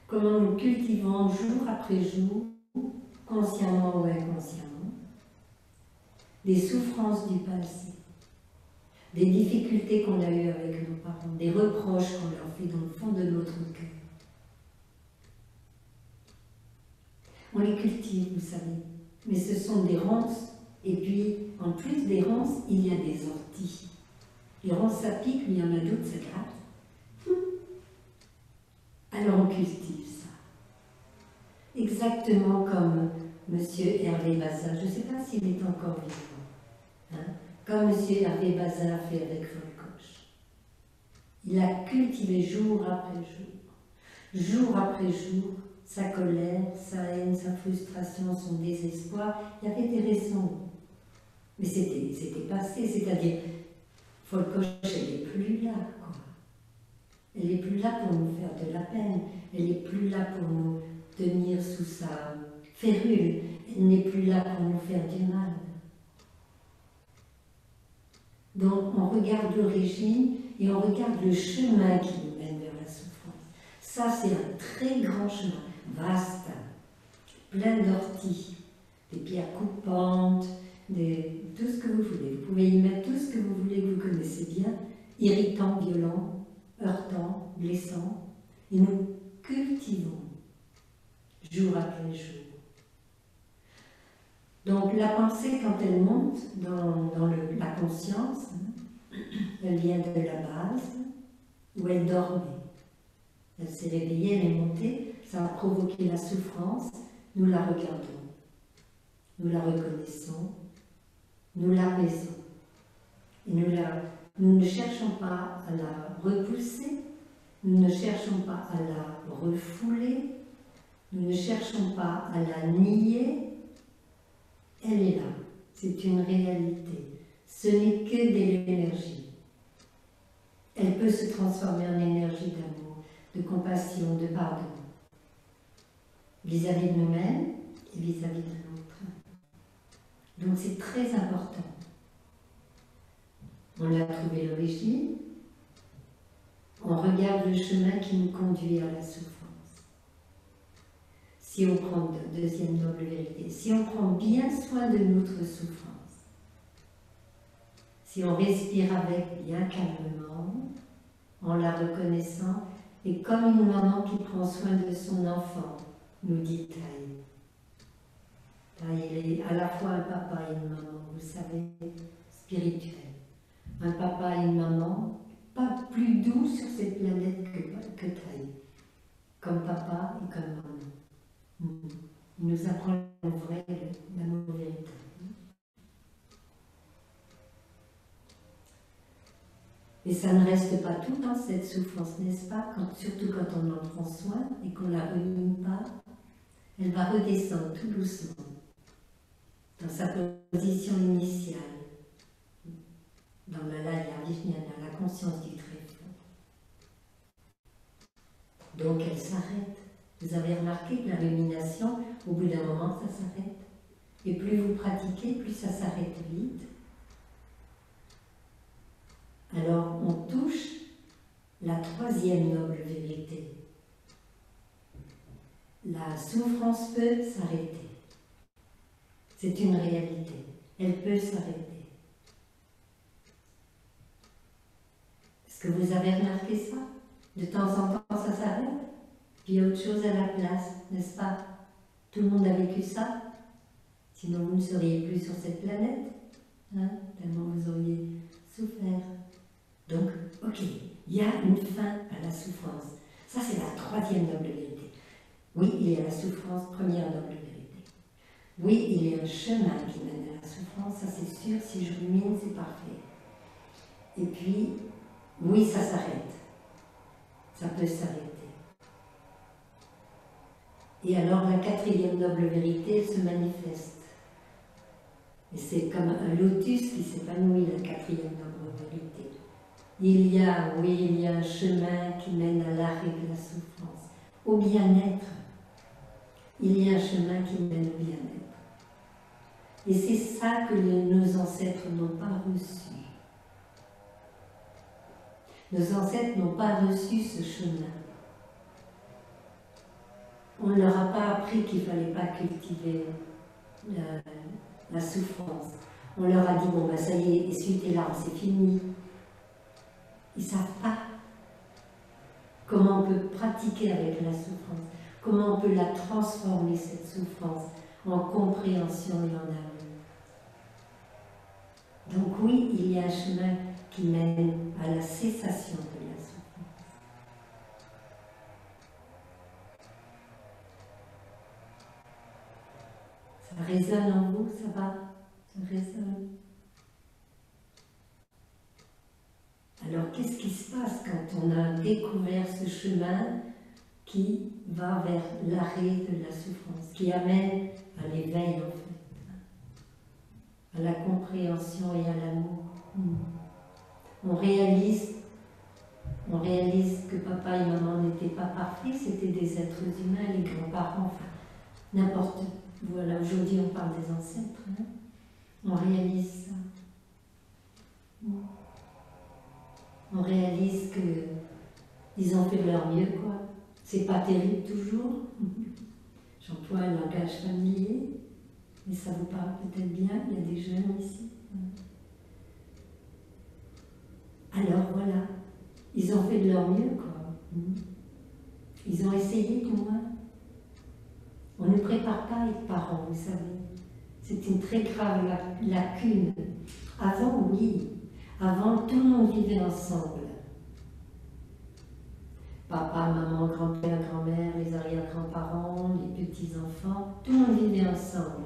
Comment nous cultivons jour après jour, consciemment ou inconsciemment, des souffrances du passé, des difficultés qu'on a eues avec nos parents, des reproches qu'on leur fait dans le fond de notre cœur. On les cultive, vous savez, mais ce sont des ronces, et puis en plus des ronces, il y a des orties. Les ronces, ça pique, mais il y en a d'autres, ça gratte. Alors on cultive ça. Exactement comme M. Hervé Bazin, je ne sais pas s'il est encore vivant, hein, comme M. Hervé Bazin a fait avec Folcoche. Il a cultivé jour après jour après jour, sa colère, sa haine, sa frustration, son désespoir. Il y avait des raisons, mais c'était passé, c'est-à-dire, Folcoche, elle n'est plus là, quoi. Elle n'est plus là pour nous faire de la peine, elle n'est plus là pour nous tenir sous sa férule, elle n'est plus là pour nous faire du mal. Donc on regarde l'origine et on regarde le chemin qui nous mène vers la souffrance. Ça, c'est un très grand chemin, vaste, plein d'orties, des pierres coupantes, tout ce que vous voulez. Vous pouvez y mettre tout ce que vous voulez, que vous connaissez bien, irritant, violent, heurtant, blessant, et nous cultivons jour après jour. Donc la pensée, quand elle monte dans la conscience, elle vient de la base où elle dormait. Elle s'est réveillée, elle est montée, ça a provoqué la souffrance, nous la regardons, nous la reconnaissons, nous l'apaisons. Et nous ne cherchons pas à la repousser, nous ne cherchons pas à la refouler, nous ne cherchons pas à la nier. Elle est là, c'est une réalité. Ce n'est que de l'énergie. Elle peut se transformer en énergie d'amour, de compassion, de pardon, vis-à-vis de nous-mêmes et vis-à-vis de l'autre. Donc c'est très important. On a trouvé l'origine, on regarde le chemin qui nous conduit à la souffrance. Si on prend la deuxième noble vérité, si on prend bien soin de notre souffrance, si on respire avec bien calmement, en la reconnaissant, et comme une maman qui prend soin de son enfant, nous dit Taï. Taï est à la fois un papa et une maman, vous savez, spirituel. Un papa et une maman, pas plus doux sur cette planète que Taï, comme papa et comme maman. Il nous apprend le vrai, l'amour véritable. Et ça ne reste pas tout dans cette souffrance, n'est-ce pas? Surtout quand on en prend soin et qu'on ne la rumine pas, elle va redescendre tout doucement dans sa position initiale, dans la Laya Vijnana, la conscience du très-fond. Donc elle s'arrête. Vous avez remarqué que la rumination, au bout d'un moment, ça s'arrête. Et plus vous pratiquez, plus ça s'arrête vite. Alors on touche la troisième noble vérité. La souffrance peut s'arrêter. C'est une réalité. Elle peut s'arrêter. Est-ce que vous avez remarqué ça? De temps en temps, ça s'arrête. Puis il y a autre chose à la place, n'est-ce pas? Tout le monde a vécu ça, sinon vous ne seriez plus sur cette planète, hein, tellement vous auriez souffert. Donc, ok, il y a une fin à la souffrance. Ça, c'est la troisième noble vérité. Oui, il y a la souffrance, première noble vérité. Oui, il y a un chemin qui mène à la souffrance, ça c'est sûr, si je rumine, c'est parfait. Et puis, oui, ça s'arrête. Ça peut s'arrêter. Et alors la quatrième noble vérité, elle se manifeste. Et c'est comme un lotus qui s'épanouit, la quatrième vérité. Il y a, oui, il y a un chemin qui mène à l'arrêt de la souffrance, au bien-être. Il y a un chemin qui mène au bien-être. Et c'est ça que nos ancêtres n'ont pas reçu. Nos ancêtres n'ont pas reçu ce chemin. On ne leur a pas appris qu'il ne fallait pas cultiver la souffrance. On leur a dit, bon ben ça y est, essuie tes larmes, c'est fini. Ils ne savent pas comment on peut pratiquer avec la souffrance, comment on peut la transformer, cette souffrance, en compréhension et en amour. Donc oui, il y a un chemin qui mène à la cessation de la souffrance. Ça résonne en vous, ça va? Ça résonne. Alors qu'est-ce qui se passe quand on a découvert ce chemin qui va vers l'arrêt de la souffrance, qui amène à l'éveil en fait, à la compréhension et à l'amour? On réalise que papa et maman n'étaient pas parfaits, c'était des êtres humains, les grands-parents, enfin, n'importe. Voilà, aujourd'hui on parle des ancêtres, hein. On réalise ça. On réalise qu'ils ont fait de leur mieux, quoi. C'est pas terrible toujours. J'emploie un langage familier, mais ça vous parle peut-être bien, il y a des jeunes ici. Alors voilà, ils ont fait de leur mieux, quoi. Ils ont essayé du moins. On ne prépare pas à être parents, vous savez. C'est une très grave lacune. Avant, oui. Avant, tout le monde vivait ensemble. Papa, maman, grand-père, grand-mère, les arrière-grands-parents, les petits-enfants, tout le monde vivait ensemble.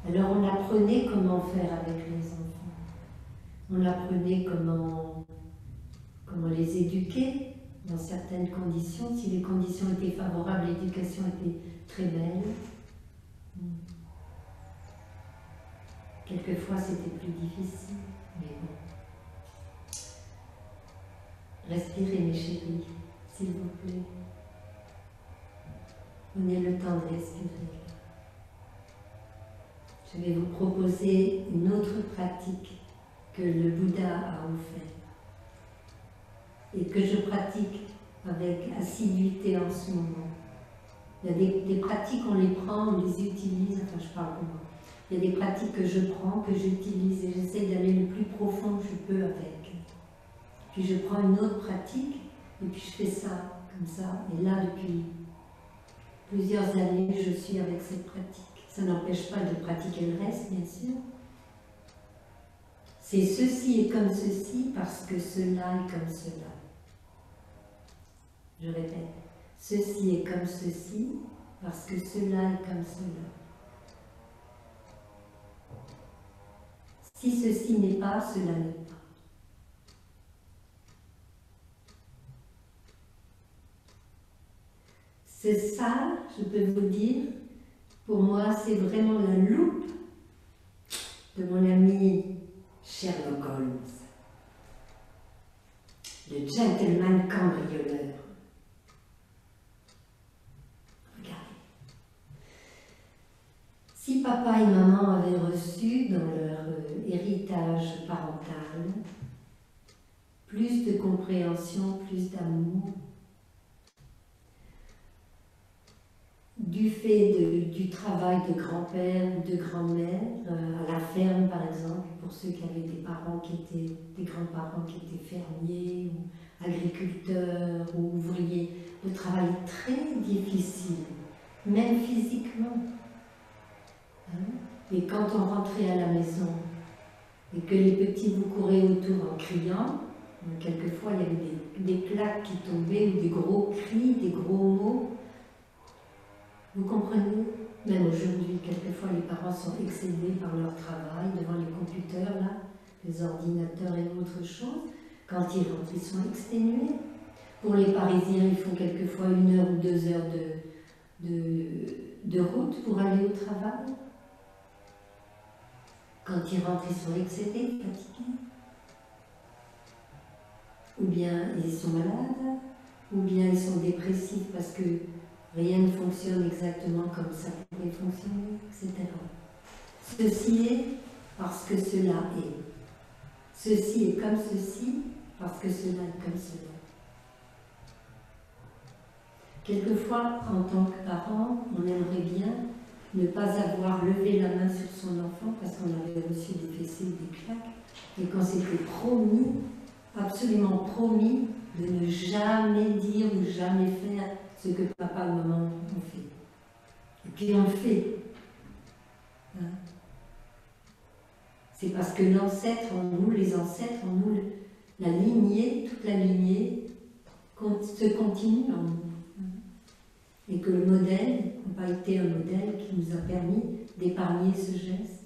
Alors on apprenait comment faire avec les enfants. On apprenait comment les éduquer dans certaines conditions. Si les conditions étaient favorables, l'éducation était très belle. Quelquefois c'était plus difficile, mais bon. Respirez mes chéris, s'il vous plaît. Prenez le temps de respirer. Je vais vous proposer une autre pratique que le Bouddha a offert et que je pratique avec assiduité en ce moment. Il y a des pratiques, on les prend, on les utilise, enfin je parle pour moi. Il y a des pratiques que je prends, que j'utilise et j'essaie d'aller le plus profond que je peux avec. Puis je prends une autre pratique et puis je fais ça, comme ça. Et là, depuis plusieurs années, je suis avec cette pratique. Ça n'empêche pas de pratiquer le reste, bien sûr. C'est ceci est comme ceci parce que cela est comme cela. Je répète, ceci est comme ceci parce que cela est comme cela. Si ceci n'est pas, cela n'est pas. C'est ça, je peux vous dire, pour moi, c'est vraiment la loupe de mon ami Sherlock Holmes, le gentleman cambrioleur. Regardez. Si papa et maman avaient reçu dans leur héritage parental plus de compréhension, plus d'amour, du fait du travail de grand-père ou de grand-mère, à la ferme par exemple, pour ceux qui avaient des parents qui étaient, des grands-parents qui étaient fermiers, ou agriculteurs, ou ouvriers, le travail très difficile, même physiquement. Et quand on rentrait à la maison, et que les petits vous couraient autour en criant, quelquefois il y avait des plaques qui tombaient, ou des gros cris, des gros mots. Vous comprenez? Même aujourd'hui, quelquefois, les parents sont excédés par leur travail devant les computers, là, les ordinateurs et autres choses. Quand ils rentrent, ils sont exténués. Pour les Parisiens, ils font quelquefois 1 heure ou 2 heures de route pour aller au travail. Quand ils rentrent, ils sont excédés, fatigués. Ou bien ils sont malades, ou bien ils sont dépressifs parce que rien ne fonctionne exactement comme ça pourrait fonctionner, etc. Ceci est parce que cela est. Ceci est comme ceci parce que cela est comme cela. Quelquefois, en tant que parent, on aimerait bien ne pas avoir levé la main sur son enfant parce qu'on avait reçu des fessées ou des claques, et qu'on s'était promis, absolument promis, de ne jamais dire ou jamais faire ce que papa ou maman ont fait. Et puis on le fait. Hein? C'est parce que l'ancêtre en nous, les ancêtres en nous, la lignée, toute la lignée, se continue en nous. Et que le modèle n'a pas été un modèle qui nous a permis d'épargner ce geste.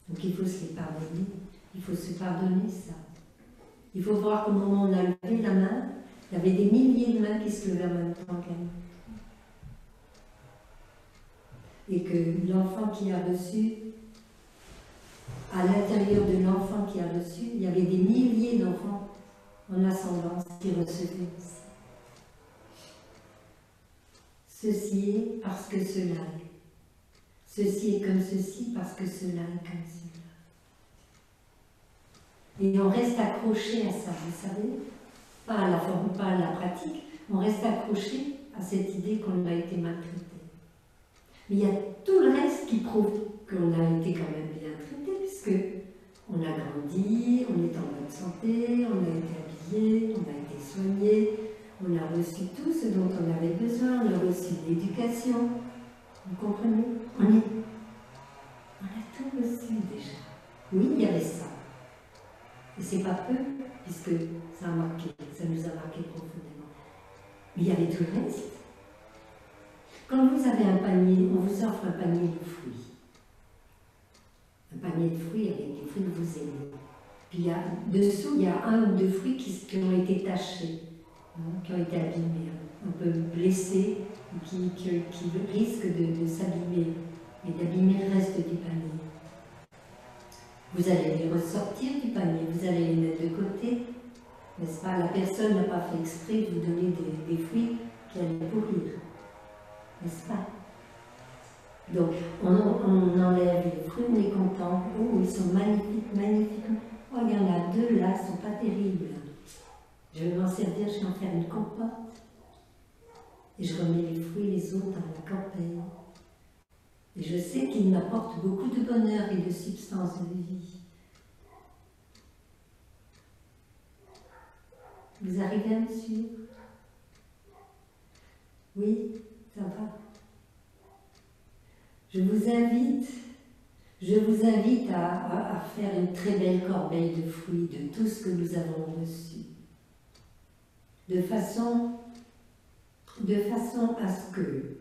Donc il faut se les pardonner, il faut se pardonner ça. Il faut voir qu'au moment où on a levé la main, il y avait des milliers de mains qui se levaient en même temps qu'elle. Et que l'enfant qui a reçu, à l'intérieur de l'enfant qui a reçu, il y avait des milliers d'enfants en ascendance qui recevaient aussi. Ceci est parce que cela est. Ceci est comme ceci parce que cela est comme cela. Et on reste accroché à ça, vous savez, pas à la forme, pas à la pratique, on reste accroché à cette idée qu'on a été maltraité. Mais il y a tout le reste qui prouve qu'on a été quand même bien traité, puisque on a grandi, on est en bonne santé, on a été habillé, on a été soigné, on a reçu tout ce dont on avait besoin, on a reçu l'éducation. Vous comprenez? On a tout reçu déjà. Oui, il y avait ça. Et c'est pas peu, puisque ça a marqué, ça nous a marqué profondément. Mais il y avait tout le reste. Quand vous avez un panier, on vous offre un panier de fruits. Un panier de fruits avec des fruits que vous aimez. Puis dessous, il y a un ou deux fruits qui ont été tachés, hein, qui ont été abîmés, un peu blessés, qui risquent de s'abîmer et d'abîmer le reste du panier. Vous allez les ressortir du panier, vous allez les mettre de côté, n'est-ce pas? La personne n'a pas fait exprès de vous donner des fruits qui allaient pourrir, n'est-ce pas? Donc, on enlève les fruits, on les contemple. Oh, ils sont magnifiques, magnifiques. Oh, il y en a deux là, ils ne sont pas terribles. Je vais m'en servir, je vais en faire une compote. Et je remets les fruits et les autres dans la campagne. Et je sais qu'ils m'apportent beaucoup de bonheur et de substance de vie. Vous arrivez à me suivre? Oui, ça va. Je vous invite à faire une très belle corbeille de fruits de tout ce que nous avons reçu. De façon à ce que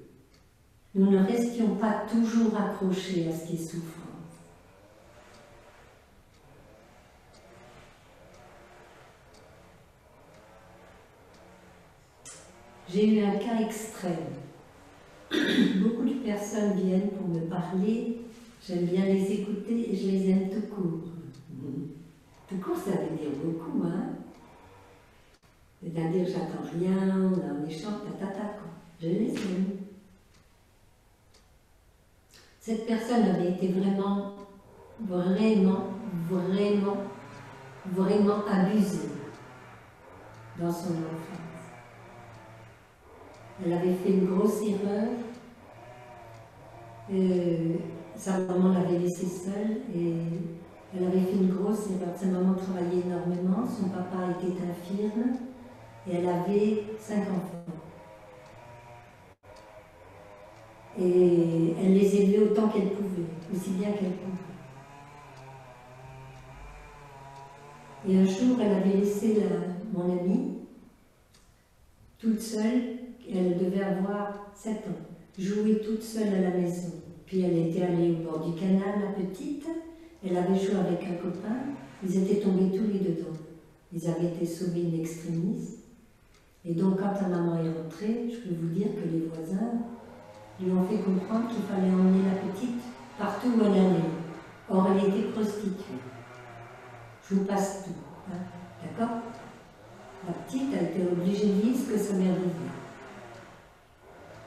nous ne restions pas toujours accrochés à ce qui est souffrance. J'ai eu un cas extrême. Beaucoup de personnes viennent pour me parler, j'aime bien les écouter et je les aime tout court. Tout court, ça veut dire beaucoup, hein? C'est-à-dire, j'attends rien, on a un échange, quoi. Je les aime. Cette personne avait été vraiment abusée dans son enfance. Elle avait fait une grosse erreur. Sa maman l'avait laissée seule et elle avait fait une grosse erreur. Sa maman travaillait énormément, son papa était infirme et elle avait 5 enfants. Et elle les élevait autant qu'elle pouvait, aussi bien qu'elle pouvait. Et un jour, elle avait laissé mon amie toute seule. Elle devait avoir 7 ans, jouer toute seule à la maison. Puis elle était allée au bord du canal, la petite, elle avait joué avec un copain, ils étaient tombés tous les deux dedans. Ils avaient été sauvés in extremis. Et donc quand la maman est rentrée, je peux vous dire que les voisins lui ont fait comprendre qu'il fallait emmener la petite partout où elle allait. Or, elle était prostituée. Je vous passe tout, hein, d'accord? La petite a été obligée de vivre ce que sa mère vivait.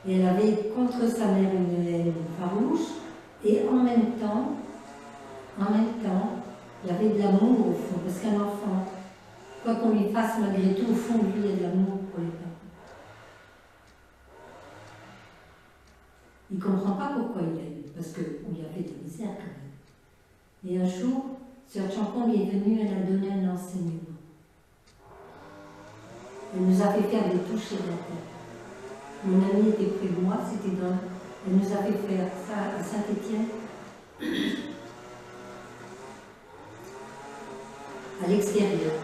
Et elle avait contre sa mère une haine farouche, et en même temps, il y avait de l'amour au fond, parce qu'un enfant, quoi qu'on lui fasse, malgré tout, au fond de lui, il y a de l'amour pour les parents. Il ne comprend pas pourquoi il l'a eu, parce qu'on lui a fait de la misère quand même. Et un jour, Sœur Champon lui est venue, elle a donné un enseignement. Elle nous a fait faire des touchés de la tête. Mon ami était près de moi, c'était dans... Elle nous a fait faire ça à Saint-Étienne, à l'extérieur.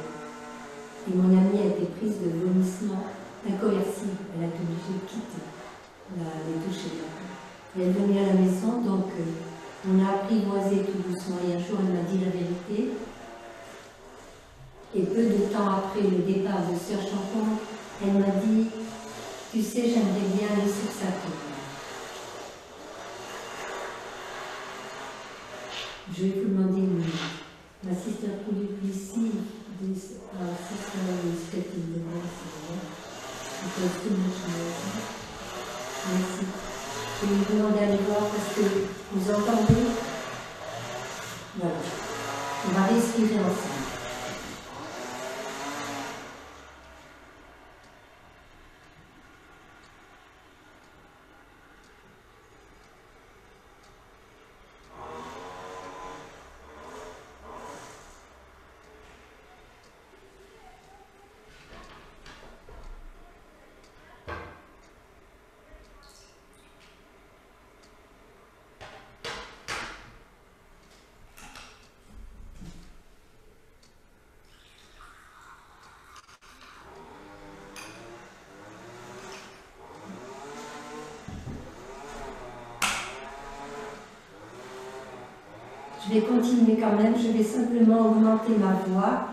Et mon amie a été prise de vomissements incoercibles. Elle a été obligée de quitter les touchés de la tête. Elle est venue à la maison, donc on a apprivoisé tout doucement. Et un jour, elle m'a dit la vérité. Et peu de temps après le départ de Sœur Champon, elle m'a dit « Tu sais, j'aimerais bien aller sur sa tombe. » Je vais vous demander une minute. Ma sister Puliplici, this sister is getting the voice because too much noise. Merci. Je vais vous demander d'aller voir parce que vous entendez. Voilà. On va respirer ensemble. Je vais continuer quand même, je vais simplement augmenter ma voix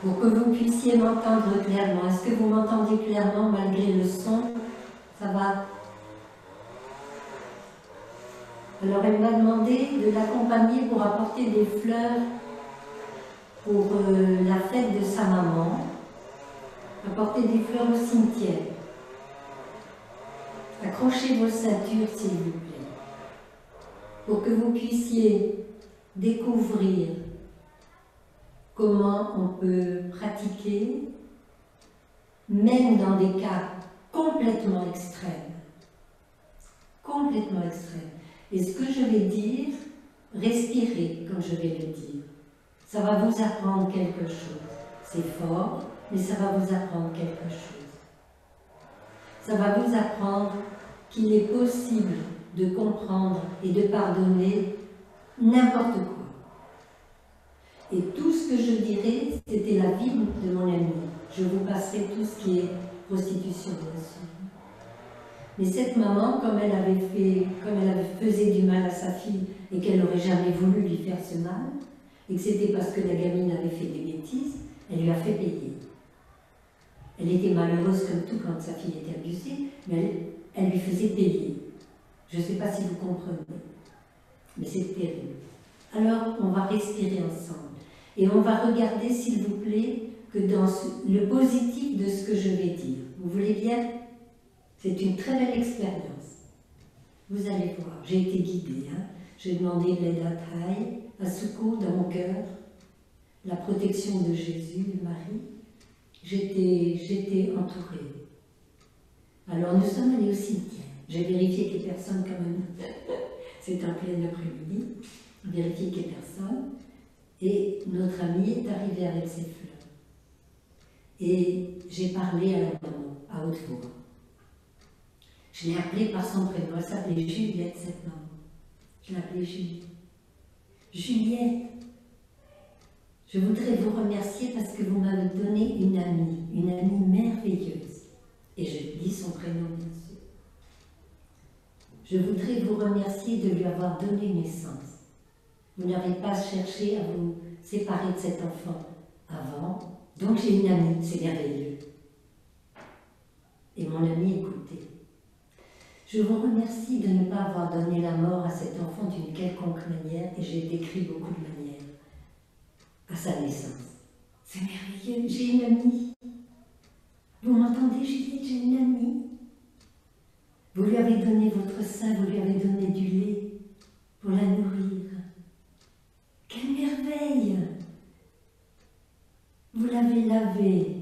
pour que vous puissiez m'entendre clairement. Est-ce que vous m'entendez clairement malgré le son? Ça va? Alors elle m'a demandé de l'accompagner pour apporter des fleurs pour la fête de sa maman, apporter des fleurs au cimetière. Accrochez vos ceintures s'il vous plaît, pour que vous puissiez découvrir comment on peut pratiquer, même dans des cas complètement extrêmes. Complètement extrêmes. Et ce que je vais dire, respirez quand je vais le dire. Ça va vous apprendre quelque chose. C'est fort, mais ça va vous apprendre quelque chose. Ça va vous apprendre qu'il est possible de comprendre et de pardonner n'importe quoi. Et tout ce que je dirais, c'était la vie de mon ami. Je vous passerai tout ce qui est prostitution, bien sûr. Mais cette maman, comme elle faisait du mal à sa fille et qu'elle n'aurait jamais voulu lui faire ce mal, et que c'était parce que la gamine avait fait des bêtises, elle lui a fait payer. Elle était malheureuse comme tout quand sa fille était abusée, mais elle lui faisait payer. Je ne sais pas si vous comprenez, mais c'est terrible. Alors, on va respirer ensemble. Et on va regarder, s'il vous plaît, que dans le positif de ce que je vais dire. Vous voulez bien? C'est une très belle expérience. Vous allez voir, j'ai été guidée. Hein. J'ai demandé de l'aide à Taille, à Souko, dans mon cœur, la protection de Jésus, de Marie. J'étais entourée. Alors nous sommes allés au cimetière. J'ai vérifié qu'il n'y ait personne quand même. C'est en plein après-midi. Vérifié qu'il n'y ait personne. Et notre amie est arrivée avec ses fleurs. Et j'ai parlé à la maman, à haute voix. Je l'ai appelée par son prénom. Elle s'appelait Juliette, cette maman. Je l'appelais Juliette. Juliette, je voudrais vous remercier parce que vous m'avez donné une amie merveilleuse. Et je dis son prénom, bien sûr. Je voudrais vous remercier de lui avoir donné naissance. Vous n'avez pas cherché à vous séparer de cet enfant avant. Donc j'ai une amie, c'est merveilleux. Et mon amie écoutait. Je vous remercie de ne pas avoir donné la mort à cet enfant d'une quelconque manière, et j'ai décrit beaucoup de manières à sa naissance. C'est merveilleux, j'ai une amie. Vous m'entendez, Juliette, j'ai une amie. Vous lui avez donné votre sein, vous lui avez donné du lait pour la nourrir. Quelle merveille! Vous l'avez lavée,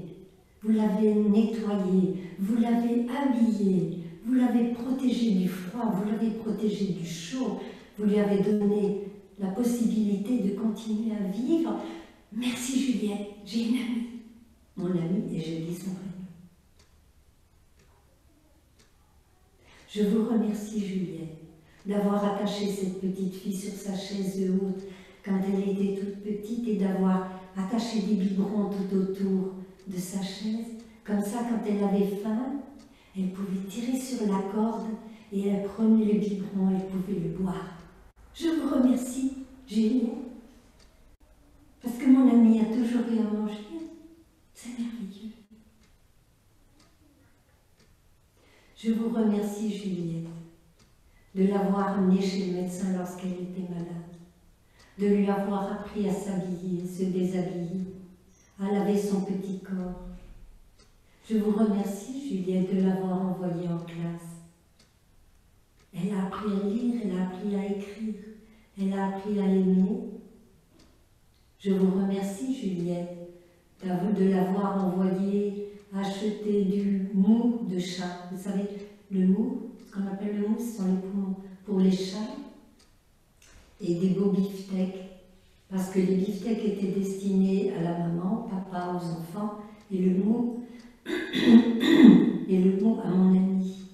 vous l'avez nettoyée, vous l'avez habillée, vous l'avez protégée du froid, vous l'avez protégée du chaud, vous lui avez donné la possibilité de continuer à vivre. Merci Juliette, j'ai une amie. Mon amie, et je dis son prénom. Je vous remercie Juliette d'avoir attaché cette petite fille sur sa chaise haute quand elle était toute petite et d'avoir attaché des biberons tout autour de sa chaise. Comme ça, quand elle avait faim, elle pouvait tirer sur la corde et elle prenait le biberon, elle pouvait le boire. Je vous remercie, Juliette, parce que mon ami a toujours eu à manger. C'est merveilleux. Je vous remercie, Juliette, de l'avoir amenée chez le médecin lorsqu'elle était malade, de lui avoir appris à s'habiller, se déshabiller, à laver son petit corps. Je vous remercie, Juliette, de l'avoir envoyée en classe. Elle a appris à lire, elle a appris à écrire, elle a appris à aimer. Je vous remercie, Juliette, de l'avoir envoyée acheter du mou de chat. Vous savez, le mou, ce qu'on appelle le mou, ce sont les poumons pour les chats, et des beaux beefsteaks, parce que les beefsteaks étaient destinés à la maman, au papa, aux enfants, et le mou à mon amie.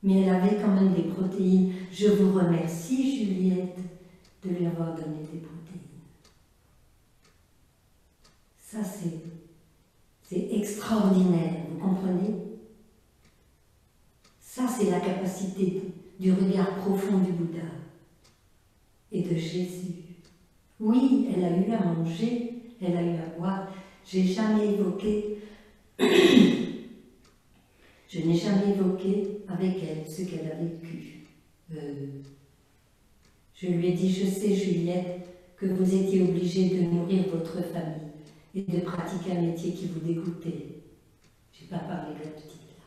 Mais elle avait quand même des protéines. Je vous remercie, Juliette, de lui avoir donné des protéines. Ça, c'est extraordinaire, vous comprenez? Ça, c'est la capacité du regard profond du Bouddha et de Jésus. Oui, elle a eu à manger, elle a eu à boire. J'ai jamais évoqué, je n'ai jamais évoqué avec elle ce qu'elle a vécu. Je lui ai dit, je sais, Juliette, que vous étiez obligée de nourrir votre famille et de pratiquer un métier qui vous dégoûtait. Je n'ai pas parlé de la petite là.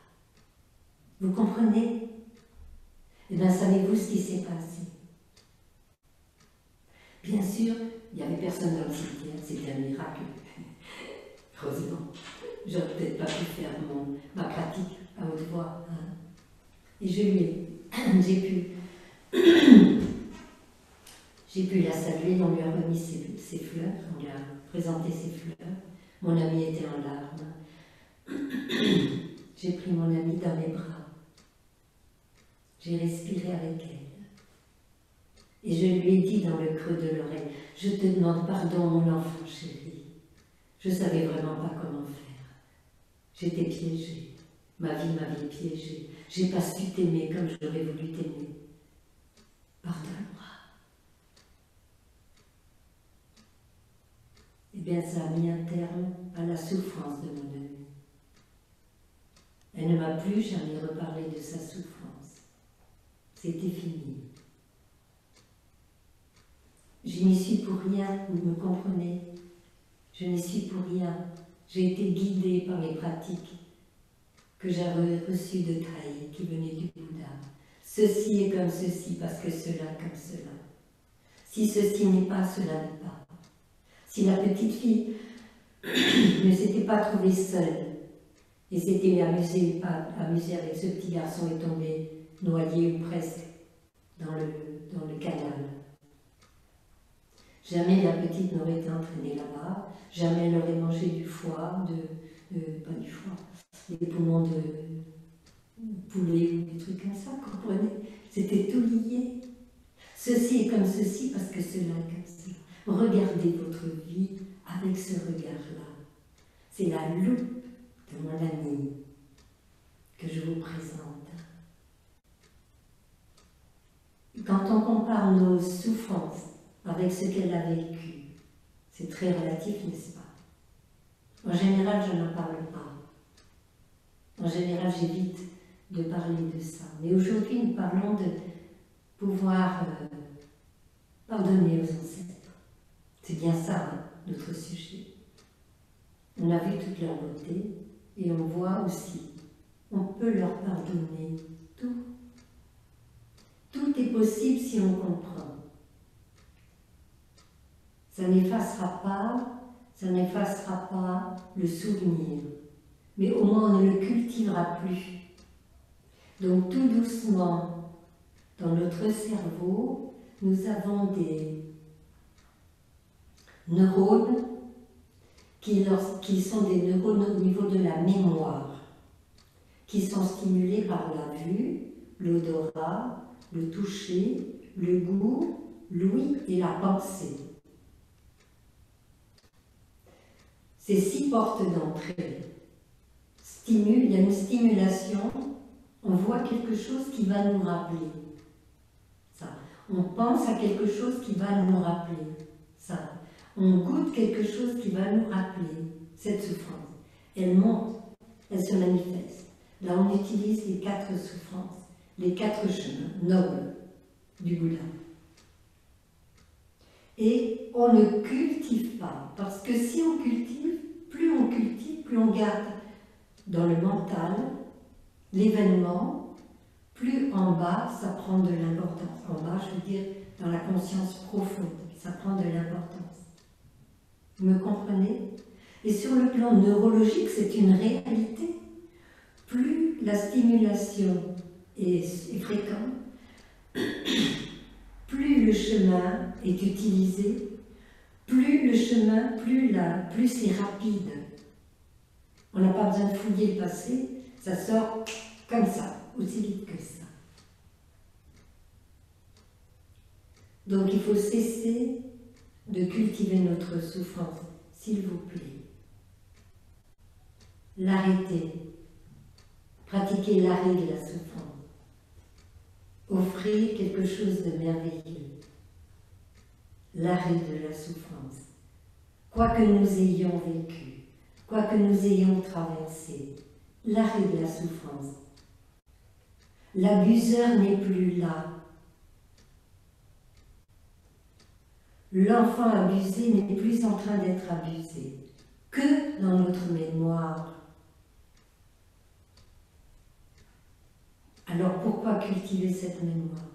Vous comprenez? Eh bien, savez-vous ce qui s'est passé? Bien sûr, il n'y avait personne dans le cimetière, c'était un miracle. Heureusement, j'aurais peut-être pas pu faire ma pratique à haute voix. Hein. Et j'ai pu la saluer, on lui a remis ses fleurs, on lui a présenté ses fleurs. Mon ami était en larmes. J'ai pris mon ami dans mes bras. J'ai respiré avec elle. Et je lui ai dit dans le creux de l'oreille, je te demande pardon, mon enfant chéri. Je ne savais vraiment pas comment faire. J'étais piégée. Ma vie m'avait piégée. J'ai pas su t'aimer comme j'aurais voulu t'aimer. Pardonne-moi. Eh bien, ça a mis un terme à la souffrance de mon amie. Elle ne m'a plus jamais reparlé de sa souffrance. C'était fini. Je n'y suis pour rien, vous me comprenez? Je n'y suis pour rien. J'ai été guidée par les pratiques que j'avais reçues de Trahi, qui venaient du Bouddha. Ceci est comme ceci, parce que cela comme cela. Si ceci n'est pas, cela n'est pas. Si la petite fille ne s'était pas trouvée seule et s'était amusée avec ce petit garçon et tombée noyé ou presque dans le canal, jamais la petite n'aurait été entraînée là-bas, jamais elle n'aurait mangé du foie, pas du foie, des poumons de poulet ou des trucs comme ça, comprenez? C'était tout lié. Ceci est comme ceci parce que cela est comme cela. Regardez votre vie avec ce regard-là. C'est la loupe de mon ami que je vous présente. Quand on compare nos souffrances avec ce qu'elle a vécu, c'est très relatif, n'est-ce pas? En général, je n'en parle pas. En général, j'évite de parler de ça. Mais aujourd'hui, nous parlons de pouvoir pardonner aux ancêtres. C'est bien ça, hein, notre sujet. On a vu toute leur beauté et on voit aussi, on peut leur pardonner tout. Tout est possible si on comprend. Ça n'effacera pas le souvenir, mais au moins on ne le cultivera plus. Donc tout doucement, dans notre cerveau, nous avons des neurones qui sont des neurones au niveau de la mémoire, qui sont stimulés par la vue, l'odorat, le toucher, le goût, l'ouïe et la pensée. Ces 6 portes d'entrée stimulent, il y a une stimulation, on voit quelque chose qui va nous rappeler ça. On pense à quelque chose qui va nous rappeler ça. On goûte quelque chose qui va nous rappeler cette souffrance. Elle monte, elle se manifeste. Là, on utilise les 4 souffrances, les 4 chemins nobles du Bouddha. Et on ne cultive pas, parce que si on cultive, plus on garde dans le mental l'événement, plus en bas ça prend de l'importance. En bas, je veux dire, dans la conscience profonde, ça prend de l'importance. Vous me comprenez? Et sur le plan neurologique, c'est une réalité. Plus la stimulation est fréquente, plus le chemin est utilisé, plus le chemin, plus c'est rapide. On n'a pas besoin de fouiller le passé, ça sort comme ça, aussi vite que ça. Donc il faut cesser de cultiver notre souffrance, s'il vous plaît. L'arrêter. Pratiquer l'arrêt de la souffrance. Offrir quelque chose de merveilleux. L'arrêt de la souffrance. Quoi que nous ayons vécu, quoi que nous ayons traversé, l'arrêt de la souffrance. L'abuseur n'est plus là. L'enfant abusé n'est plus en train d'être abusé, que dans notre mémoire. Alors pourquoi cultiver cette mémoire?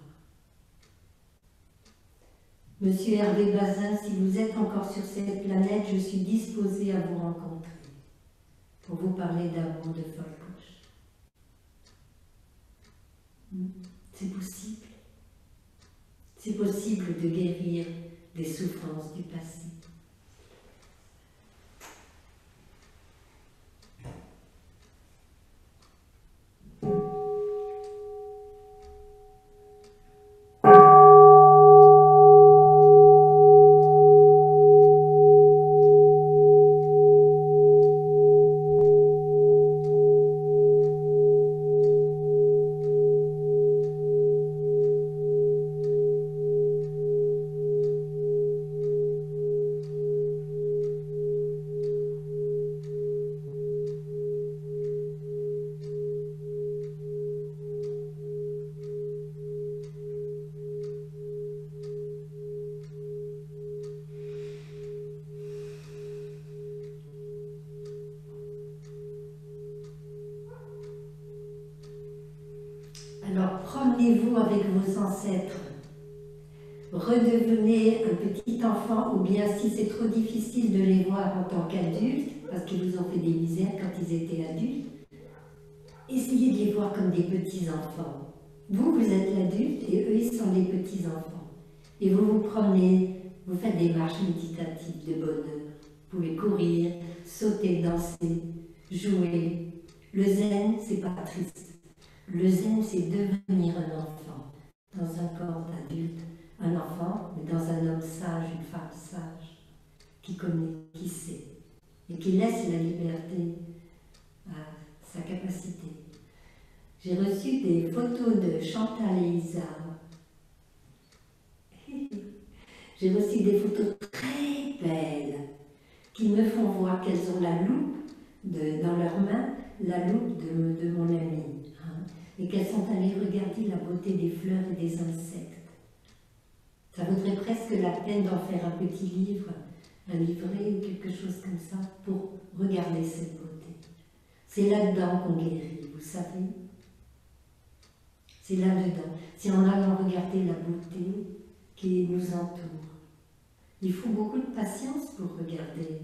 Monsieur Hervé Bazin, si vous êtes encore sur cette planète, je suis disposée à vous rencontrer pour vous parler d'amour de Folcoche. C'est possible. C'est possible de guérir des souffrances du passé. Alors promenez-vous avec vos ancêtres. Redevenez un petit enfant, ou bien si c'est trop difficile de les voir en tant qu'adultes, parce qu'ils vous ont fait des misères quand ils étaient adultes, essayez de les voir comme des petits-enfants. Vous, vous êtes l'adulte et eux, ils sont les petits-enfants. Et vous vous promenez, vous faites des marches méditatives de bonheur. Vous pouvez courir, sauter, danser, jouer. Le zen, c'est pas triste. Le zen, c'est devenir un enfant dans un corps d'adulte. Un enfant, mais dans un homme sage, une femme sage, qui connaît, qui sait, et qui laisse la liberté à sa capacité. J'ai reçu des photos de Chantal et Isa. J'ai reçu des photos très belles qui me font voir qu'elles ont la loupe dans leurs mains, la loupe de mon amie. et qu'elles sont allées regarder la beauté des fleurs et des insectes. Ça vaudrait presque la peine d'en faire un petit livre, un livret ou quelque chose comme ça, pour regarder cette beauté. C'est là-dedans qu'on guérit, vous savez. C'est là-dedans. C'est en allant regarder la beauté qui nous entoure. Il faut beaucoup de patience pour regarder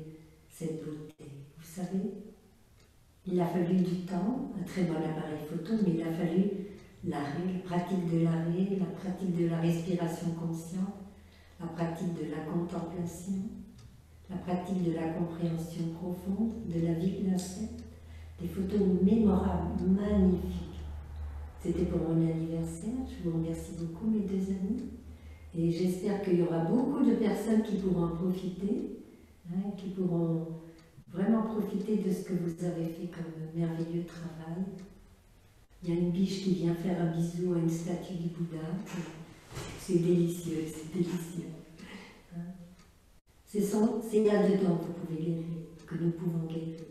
cette beauté, vous savez. Il a fallu du temps, un très bon appareil photo, mais il a fallu l'arrêt, la pratique de l'arrêt, la pratique de la respiration consciente, la pratique de la contemplation, la pratique de la compréhension profonde de la vie de l'insecte. Des photos mémorables, magnifiques. C'était pour mon anniversaire, je vous remercie beaucoup mes deux amis. Et j'espère qu'il y aura beaucoup de personnes qui pourront en profiter, hein, qui pourront vraiment profiter de ce que vous avez fait comme merveilleux travail. Il y a une biche qui vient faire un bisou à une statue du Bouddha. C'est délicieux, c'est délicieux. Hein. C'est là-dedans que vous pouvez guérir, que nous pouvons guérir.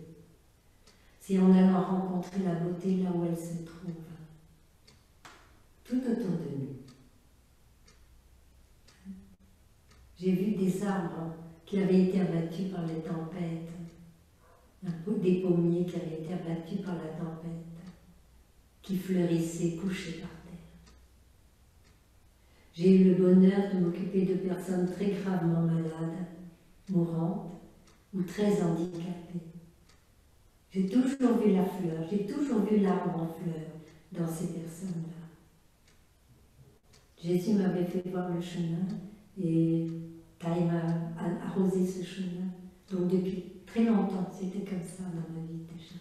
C'est en allant rencontrer la beauté là où elle se trouve, tout autour de nous. J'ai vu des arbres qui avaient été abattus par les tempêtes, des pommiers qui avaient été abattus par la tempête, qui fleurissaient couchés par terre. J'ai eu le bonheur de m'occuper de personnes très gravement malades, mourantes ou très handicapées. J'ai toujours vu la fleur, j'ai toujours vu l'arbre en fleur dans ces personnes-là. Jésus m'avait fait voir le chemin et Taï m'a arrosé ce chemin. Donc depuis très longtemps, c'était comme ça dans ma vie déjà.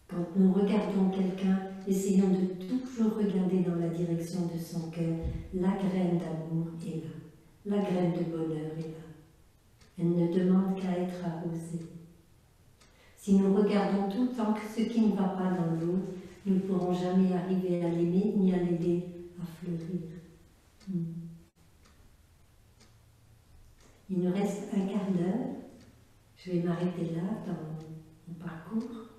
Quand nous regardons quelqu'un, essayons de toujours regarder dans la direction de son cœur. La graine d'amour est là, la graine de bonheur est là. Elle ne demande qu'à être arrosée. Si nous regardons tout le temps ce qui ne va pas dans l'autre, nous ne pourrons jamais arriver à l'aimer ni à l'aider à fleurir. Il nous reste un quart d'heure. Je vais m'arrêter là dans mon parcours.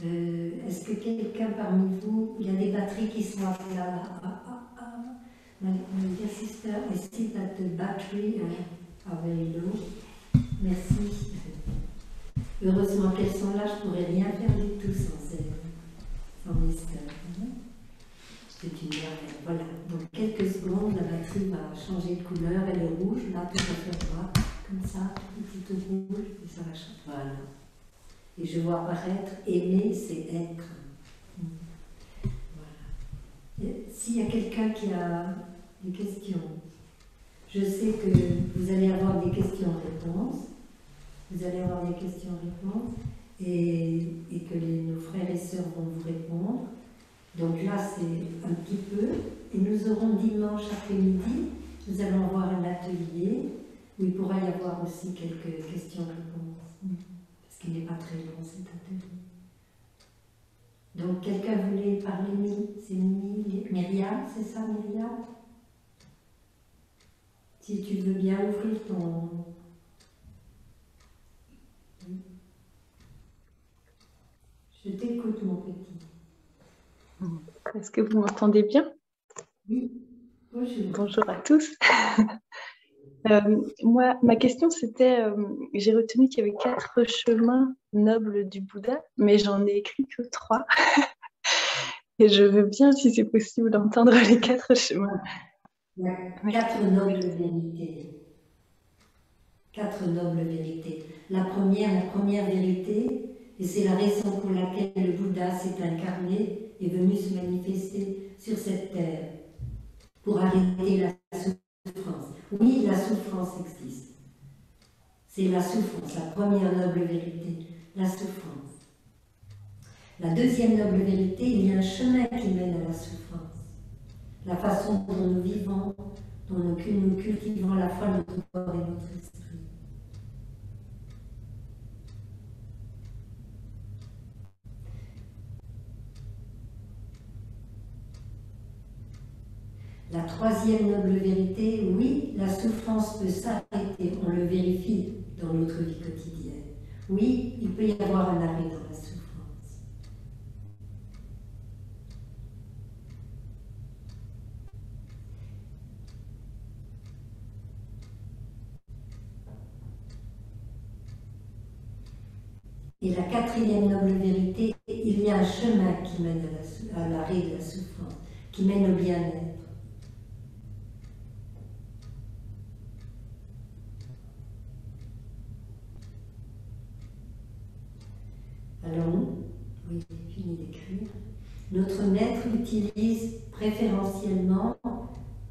Est-ce que quelqu'un parmi vous, il y a des batteries qui sont là? My dear sister, I see that the battery are very low. Merci. Heureusement qu'elles sont là, je ne pourrais rien faire du tout sans elles, sans mes sœurs. C'est une merveille. Voilà, donc quelques secondes, la batterie va changer de couleur, elle est rouge, là tout à fait droit, comme ça, petite rouge, et ça va changer. Voilà. Et je vois apparaître aimer, c'est être. Voilà. S'il y a quelqu'un qui a des questions, je sais que vous allez avoir des questions-réponses. Vous allez avoir des questions-réponses et que nos frères et sœurs vont vous répondre. Donc là, c'est un petit peu. Et nous aurons dimanche après-midi, nous allons avoir un atelier où il pourra y avoir aussi quelques questions-réponses. Parce qu'il n'est pas très long cet atelier. Donc quelqu'un voulait parler, c'est Myriam, c'est ça Myriam? Si tu veux bien ouvrir ton... Je t'écoute, mon petit. Est-ce que vous m'entendez bien? Oui. Bonjour. Bonjour à tous. Moi, ma question c'était, j'ai retenu qu'il y avait 4 chemins nobles du Bouddha, mais j'en ai écrit que 3. Et je veux bien, si c'est possible, d'entendre les 4 chemins. Il y a 4 nobles vérités. 4 nobles vérités. La première vérité, et c'est la raison pour laquelle le Bouddha s'est incarné, est venu se manifester sur cette terre, pour arrêter la souffrance. Oui, la souffrance existe. C'est la souffrance, la première noble vérité, la souffrance. La deuxième noble vérité, il y a un chemin qui mène à la souffrance. La façon dont nous vivons, dont nous cultivons à la fois notre corps et notre esprit. La troisième noble vérité, oui, la souffrance peut s'arrêter, on le vérifie dans notre vie quotidienne. Oui, il peut y avoir un arrêt dans la souffrance. Et la quatrième noble vérité, il y a un chemin qui mène à l'arrêt de la souffrance, qui mène au bien-être. Allons, oui, j'ai fini d'écrire. Notre maître utilise préférentiellement,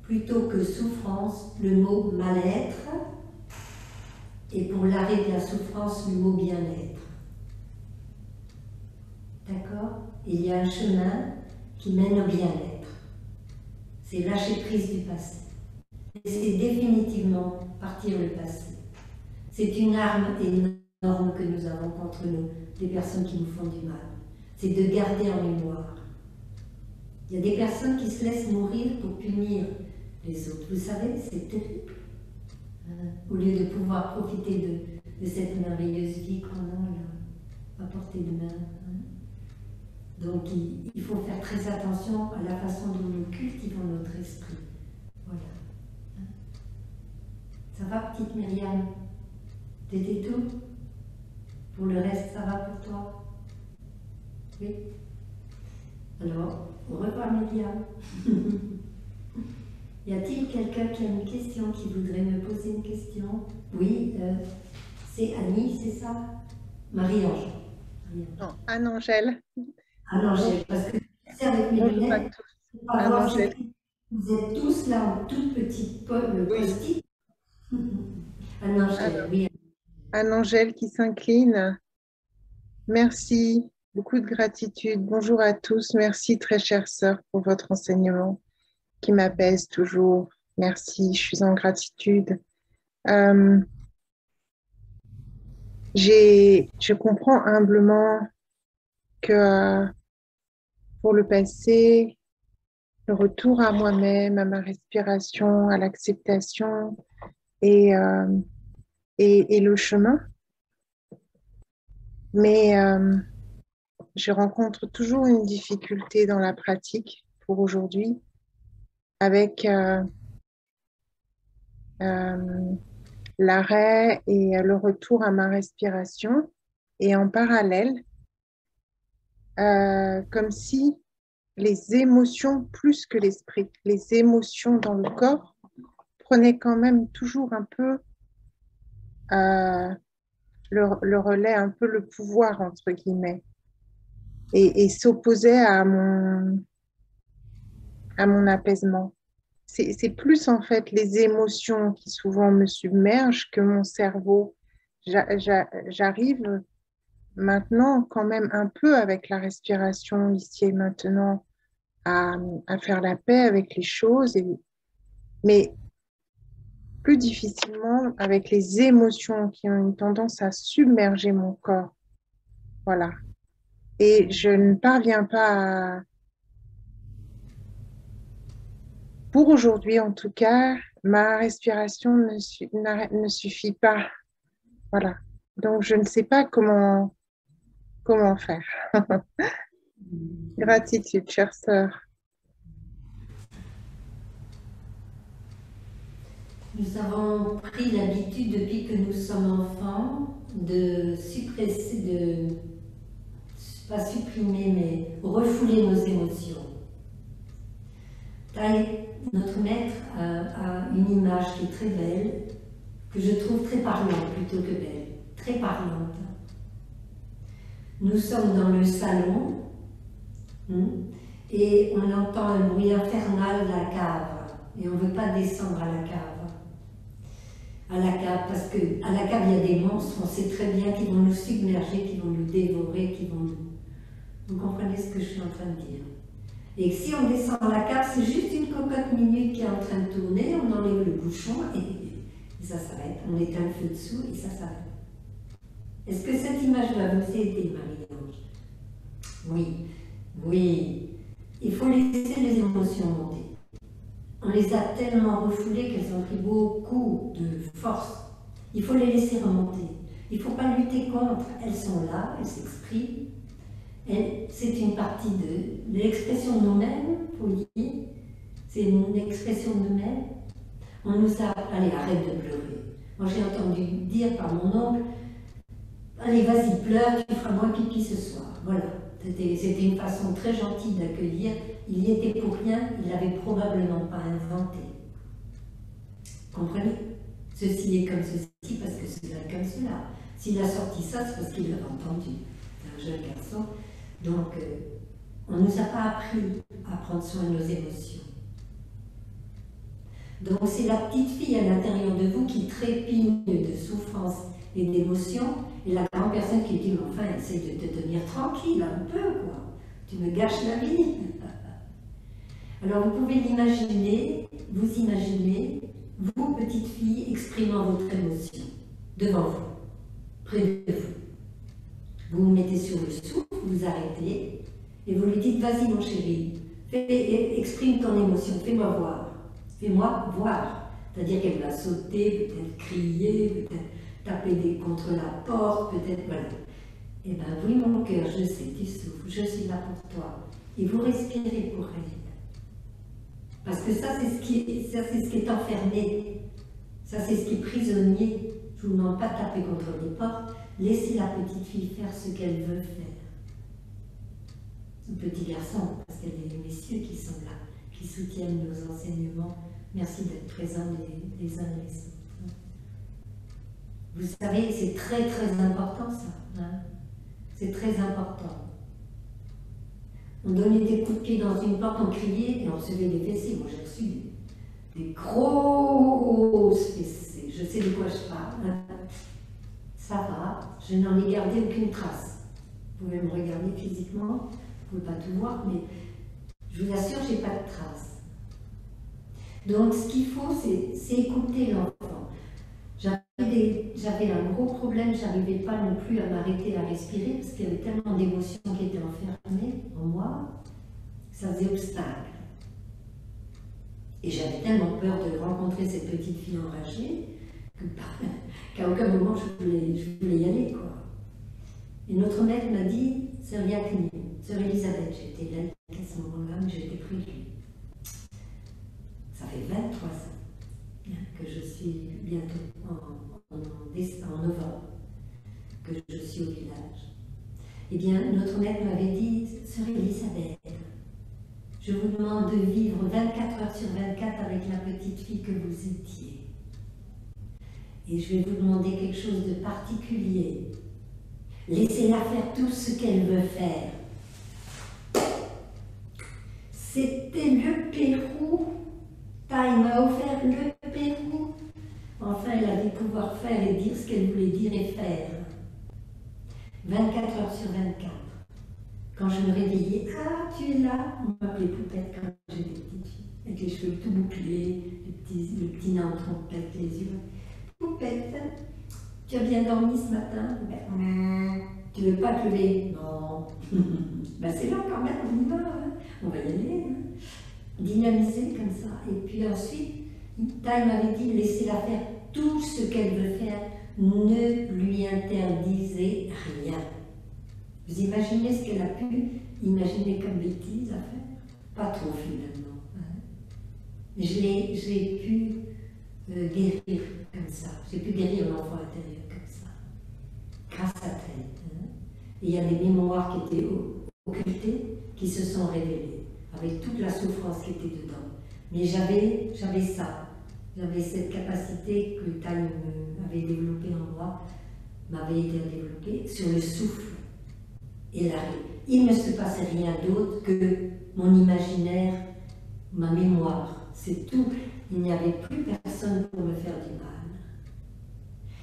plutôt que souffrance, le mot mal-être, et pour l'arrêt de la souffrance, le mot bien-être. D'accord? Il y a un chemin qui mène au bien-être. C'est lâcher prise du passé. C'est définitivement partir le passé. C'est une arme énorme que nous avons contre nous, des personnes qui nous font du mal. C'est de garder en mémoire. Il y a des personnes qui se laissent mourir pour punir les autres. Vous savez, c'est terrible. Au lieu de pouvoir profiter de cette merveilleuse vie qu'on a là, à portée de main. Donc il faut faire très attention à la façon dont nous cultivons notre esprit. Voilà. Ça va, petite Myriam? T'étais tout? Pour le reste, ça va pour toi? Oui? Alors, au revoir Myriam. Y a-t-il quelqu'un qui a une question, qui voudrait me poser une question? Oui, c'est Annie, c'est ça? Marie-Ange. Non, Anne-Angèle. Anne-Angèle, parce que c'est avec mes Bonjour à lunettes. tous. Anne-Angèle. Vous êtes tous là en toute petite post-it. Anne-Angèle, oui. Anne-Angèle qui s'incline. Merci, beaucoup de gratitude. Bonjour à tous. Merci, très chère sœur, pour votre enseignement qui m'apaise toujours. Merci, je suis en gratitude. Je comprends humblement que pour le passé, le retour à moi-même, à ma respiration, à l'acceptation et le chemin. Mais je rencontre toujours une difficulté dans la pratique pour aujourd'hui avec l'arrêt et le retour à ma respiration et en parallèle, comme si les émotions plus que l'esprit, les émotions dans le corps prenaient quand même toujours un peu le relais, un peu le pouvoir entre guillemets et s'opposaient à mon apaisement. C'est plus en fait les émotions qui souvent me submergent que mon cerveau. J'arrive maintenant quand même un peu avec la respiration ici et maintenant à faire la paix avec les choses, mais plus difficilement avec les émotions qui ont une tendance à submerger mon corps. Voilà. Et je ne parviens pas à... Pour aujourd'hui, en tout cas, ma respiration ne suffit pas. Voilà. Donc, je ne sais pas comment faire. Gratitude, chère sœur. Nous avons pris l'habitude, depuis que nous sommes enfants, de suppresser, pas supprimer, mais refouler nos émotions. Notre maître a une image qui est très belle, que je trouve très parlante plutôt que belle, très parlante. Nous sommes dans le salon et on entend un bruit infernal de la cave et on ne veut pas descendre à la cave. À la cave, parce qu'à la cave il y a des monstres, on sait très bien qu'ils vont nous submerger, qu'ils vont nous dévorer, qu'ils vont nous... Vous comprenez ce que je suis en train de dire? Et si on descend à la cave, c'est juste une cocotte minute qui est en train de tourner, on enlève le bouchon et ça s'arrête. On éteint le feu dessous et ça s'arrête. Est-ce que cette image va vous aider, Marie-Ange? Oui, oui. Il faut laisser les émotions monter. On les a tellement refoulées qu'elles ont pris beaucoup de force. Il faut les laisser remonter. Il ne faut pas lutter contre. Elles sont là, elles s'expriment. C'est une partie de l'expression de nous-mêmes, vous voyez. C'est une expression de nous-mêmes. On nous a... Allez, arrête de pleurer. Moi, j'ai entendu dire par mon oncle, allez, vas-y, pleure, tu feras moins pipi ce soir. Voilà. C'était une façon très gentille d'accueillir. Il y était pour rien, il l'avait probablement pas inventé. Comprenez? Ceci est comme ceci parce que cela est comme cela. S'il a sorti ça, c'est parce qu'il l'avait entendu. C'est un jeune garçon. Donc, on ne nous a pas appris à prendre soin de nos émotions. Donc, c'est la petite fille à l'intérieur de vous qui trépigne de souffrance et d'émotion, et la grande personne qui dit, enfin, essaie de te tenir tranquille un peu, quoi. Tu me gâches la vie. Alors, vous pouvez l'imaginer, vous imaginez, vous, petite fille, exprimant votre émotion, devant vous, près de vous. Vous vous mettez sur le souffle, vous arrêtez, et vous lui dites, vas-y mon chéri, exprime ton émotion, fais-moi voir. Fais-moi voir. C'est-à-dire qu'elle va sauter, peut-être crier, peut-être taper contre la porte, peut-être, voilà. Eh bien, oui, mon cœur, je sais, tu souffres, je suis là pour toi. Et vous respirez pour elle. Parce que ça, c'est ce qui est enfermé. Ça, c'est ce qui est prisonnier. Je ne vous demande pas de taper contre les portes. Laissez la petite fille faire ce qu'elle veut faire. Le petit garçon, parce qu'il y a des messieurs qui sont là, qui soutiennent nos enseignements. Merci d'être présents les uns et les autres. Vous savez, c'est très très important ça. Hein, c'est très important. On donnait des coups de pied dans une porte, on criait et on recevait des fessées. Moi j'ai reçu des grosses fessées. Je sais de quoi je parle. Hein. Ça va, je n'en ai gardé aucune trace. Vous pouvez me regarder physiquement, vous ne pouvez pas tout voir, mais je vous assure, je n'ai pas de traces. Donc, ce qu'il faut, c'est écouter l'enfant. J'avais un gros problème, je n'arrivais pas non plus à m'arrêter à respirer parce qu'il y avait tellement d'émotions qui étaient enfermées en moi, ça faisait obstacle. Et j'avais tellement peur de rencontrer cette petite fille enragée qu'à aucun moment je voulais y aller, quoi. Et notre maître m'a dit, Sœur Yakni, Sœur Elisabeth, j'étais là à ce moment-là, mais j'étais près de lui. Ça fait 23 ans que je suis bientôt en novembre, que je suis au village. Eh bien, notre maître m'avait dit, Sœur Elisabeth, je vous demande de vivre 24 heures sur 24 avec la petite fille que vous étiez. Et je vais vous demander quelque chose de particulier. Laissez-la faire tout ce qu'elle veut faire. C'était le Pérou. Taille m'a offert le Pérou. Enfin, elle allait pouvoir faire et dire ce qu'elle voulait dire et faire. 24 heures sur 24. Quand je me réveillais, ah, tu es là. On m'appelait Poupette quand j'étais petite fille. Avec les cheveux tout bouclés, le petit nez en trompette, les yeux. Poupette, tu as bien dormi ce matin? Ben, tu veux pas te lever? Non. Ben, c'est là quand même, on y va. Hein. On va y aller. Hein. Dynamiser comme ça. Et puis ensuite, Taille m'avait dit, laissez-la faire tout ce qu'elle veut faire. Ne lui interdisez rien. Vous imaginez ce qu'elle a pu imaginer comme bêtise à faire? Pas trop finalement. Hein. J'ai pu guérir comme ça. J'ai pu guérir l'enfant intérieur comme ça. Grâce à elle. Hein. Et il y a des mémoires qui étaient occultées qui se sont révélées avec toute la souffrance qui était dedans. Mais j'avais ça. J'avais cette capacité que Taille avait développée en moi, m'avait aidé à développer, sur le souffle et l'arrêt. Il ne se passait rien d'autre que mon imaginaire, ma mémoire. C'est tout. Il n'y avait plus personne pour me faire du mal.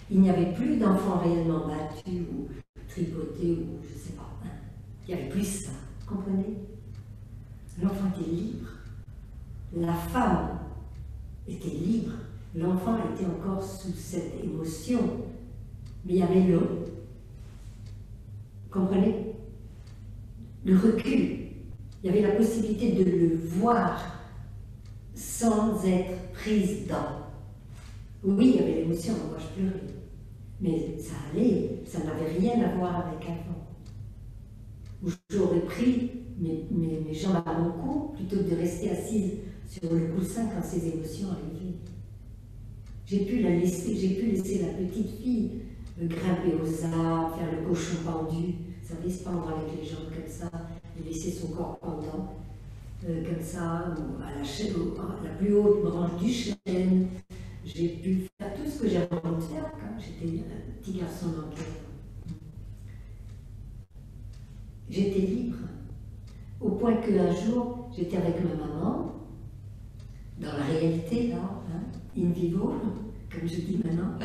Il n'y avait plus d'enfants réellement battus ou tripotés ou je ne sais pas. Il n'y avait plus ça. Vous comprenez? L'enfant était libre. La femme était libre. L'enfant était encore sous cette émotion. Mais il y avait l'homme. Comprenez? Le recul. Il y avait la possibilité de le voir sans être prise dans. Oui, il y avait l'émotion, moi je pleurais. Mais ça allait, ça n'avait rien à voir avec avant. Où j'aurais pris mes jambes à mon cou plutôt que de rester assise sur le coussin quand ces émotions arrivaient. J'ai pu laisser la petite fille grimper aux arbres, faire le cochon pendu, vous savez, se pendre avec les jambes comme ça, et laisser son corps pendant, comme ça, ou à la plus haute branche du chêne. J'ai pu faire tout ce que j'avais envie de faire quand j'étais un petit garçon manqué. J'étais libre, au point qu'un jour, j'étais avec ma maman, dans la réalité, là, in vivo, comme je dis maintenant.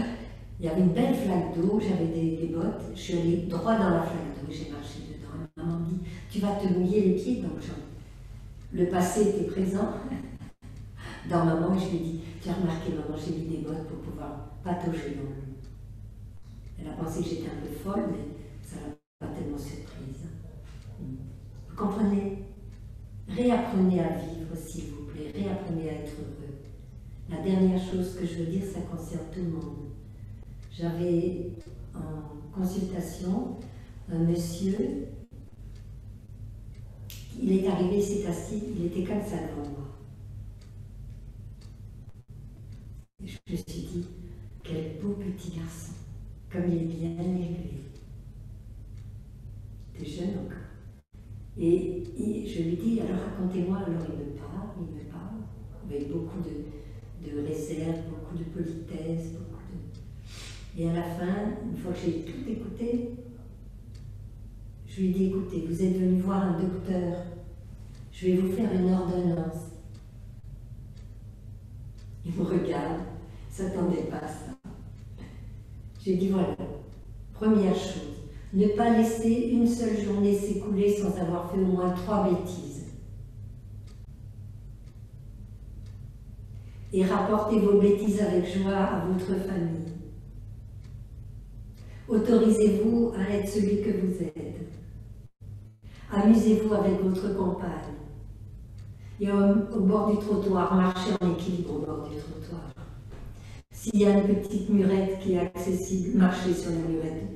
Il y avait une belle flaque d'eau, j'avais des bottes, je suis allée droit dans la flaque d'eau, j'ai marché dedans. Ma maman me dit, tu vas te mouiller les pieds, donc le passé était présent dans maman, et je lui ai dit, tu as remarqué maman, j'ai mis des bottes pour pouvoir patauger dans l'eau. Elle a pensé que j'étais un peu folle, mais ça ne l'a pas tellement surprise. Vous comprenez? Réapprenez à vivre, s'il vous plaît, réapprenez à être heureux. La dernière chose que je veux dire, ça concerne tout le monde. J'avais en consultation un monsieur, il est arrivé, il s'est assis, il était comme ça devant moi. Et je me suis dit, quel beau petit garçon, comme il est bien élevé. Il était jeune encore. Et je lui dis, alors racontez-moi, alors il me parle, avec beaucoup de réserve, beaucoup de politesse, Et à la fin, une fois que j'ai tout écouté, je lui ai dit, écoutez, vous êtes venu voir un docteur, je vais vous faire une ordonnance. Il me regarde, il ne s'attendait pas à ça. J'ai dit, voilà, première chose, ne pas laisser une seule journée s'écouler sans avoir fait au moins 3 bêtises. Et rapportez vos bêtises avec joie à votre famille. Autorisez-vous à être celui que vous êtes. Amusez-vous avec votre compagne. Et au bord du trottoir, marchez en équilibre au bord du trottoir. S'il y a une petite murette qui est accessible, marchez sur la murette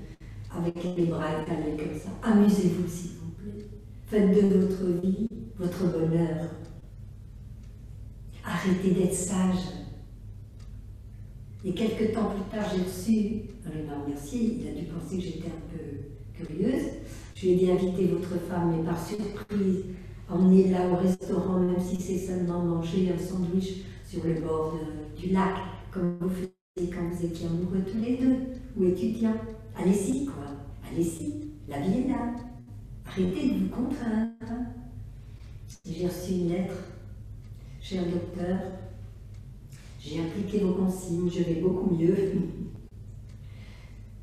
avec les bras étalés comme ça. Amusez-vous, s'il vous plaît. Faites de votre vie votre bonheur. Arrêtez d'être sage. Et quelques temps plus tard, j'ai reçu, il m'a remercié, il a dû penser que j'étais un peu curieuse. Je lui ai dit, invitez votre femme, mais par surprise, emmenez-la au restaurant, même si c'est seulement manger un sandwich sur le bord du lac, comme vous faisiez quand vous étiez amoureux tous les deux, ou étudiants. Allez-y, quoi. Allez-y, la vie est là. Arrêtez de vous contraindre. J'ai reçu une lettre. Cher docteur, j'ai appliqué vos consignes, je vais beaucoup mieux.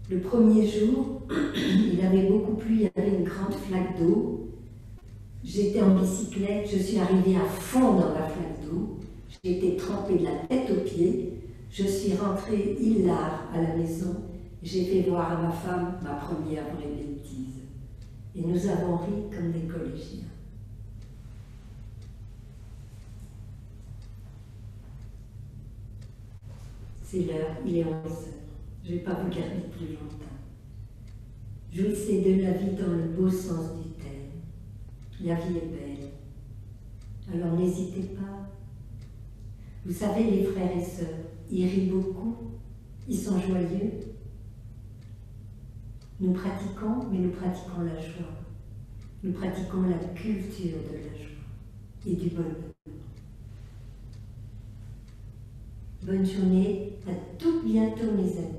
Le premier jour, il avait beaucoup plu, il y avait une grande flaque d'eau. J'étais en bicyclette, je suis arrivée à fond dans la flaque d'eau. J'ai été trempée de la tête aux pieds. Je suis rentrée hilar à la maison. J'ai fait voir à ma femme ma première vraie bêtise. Et nous avons ri comme des collégiens. C'est l'heure, il est 11 heures. Je ne vais pas vous garder plus longtemps. Jouissez de la vie dans le beau sens du terme. La vie est belle. Alors n'hésitez pas. Vous savez, les frères et sœurs, ils rient beaucoup, ils sont joyeux. Nous pratiquons, mais nous pratiquons la joie. Nous pratiquons la culture de la joie et du bonheur. Bonne journée, à tout bientôt mes amis.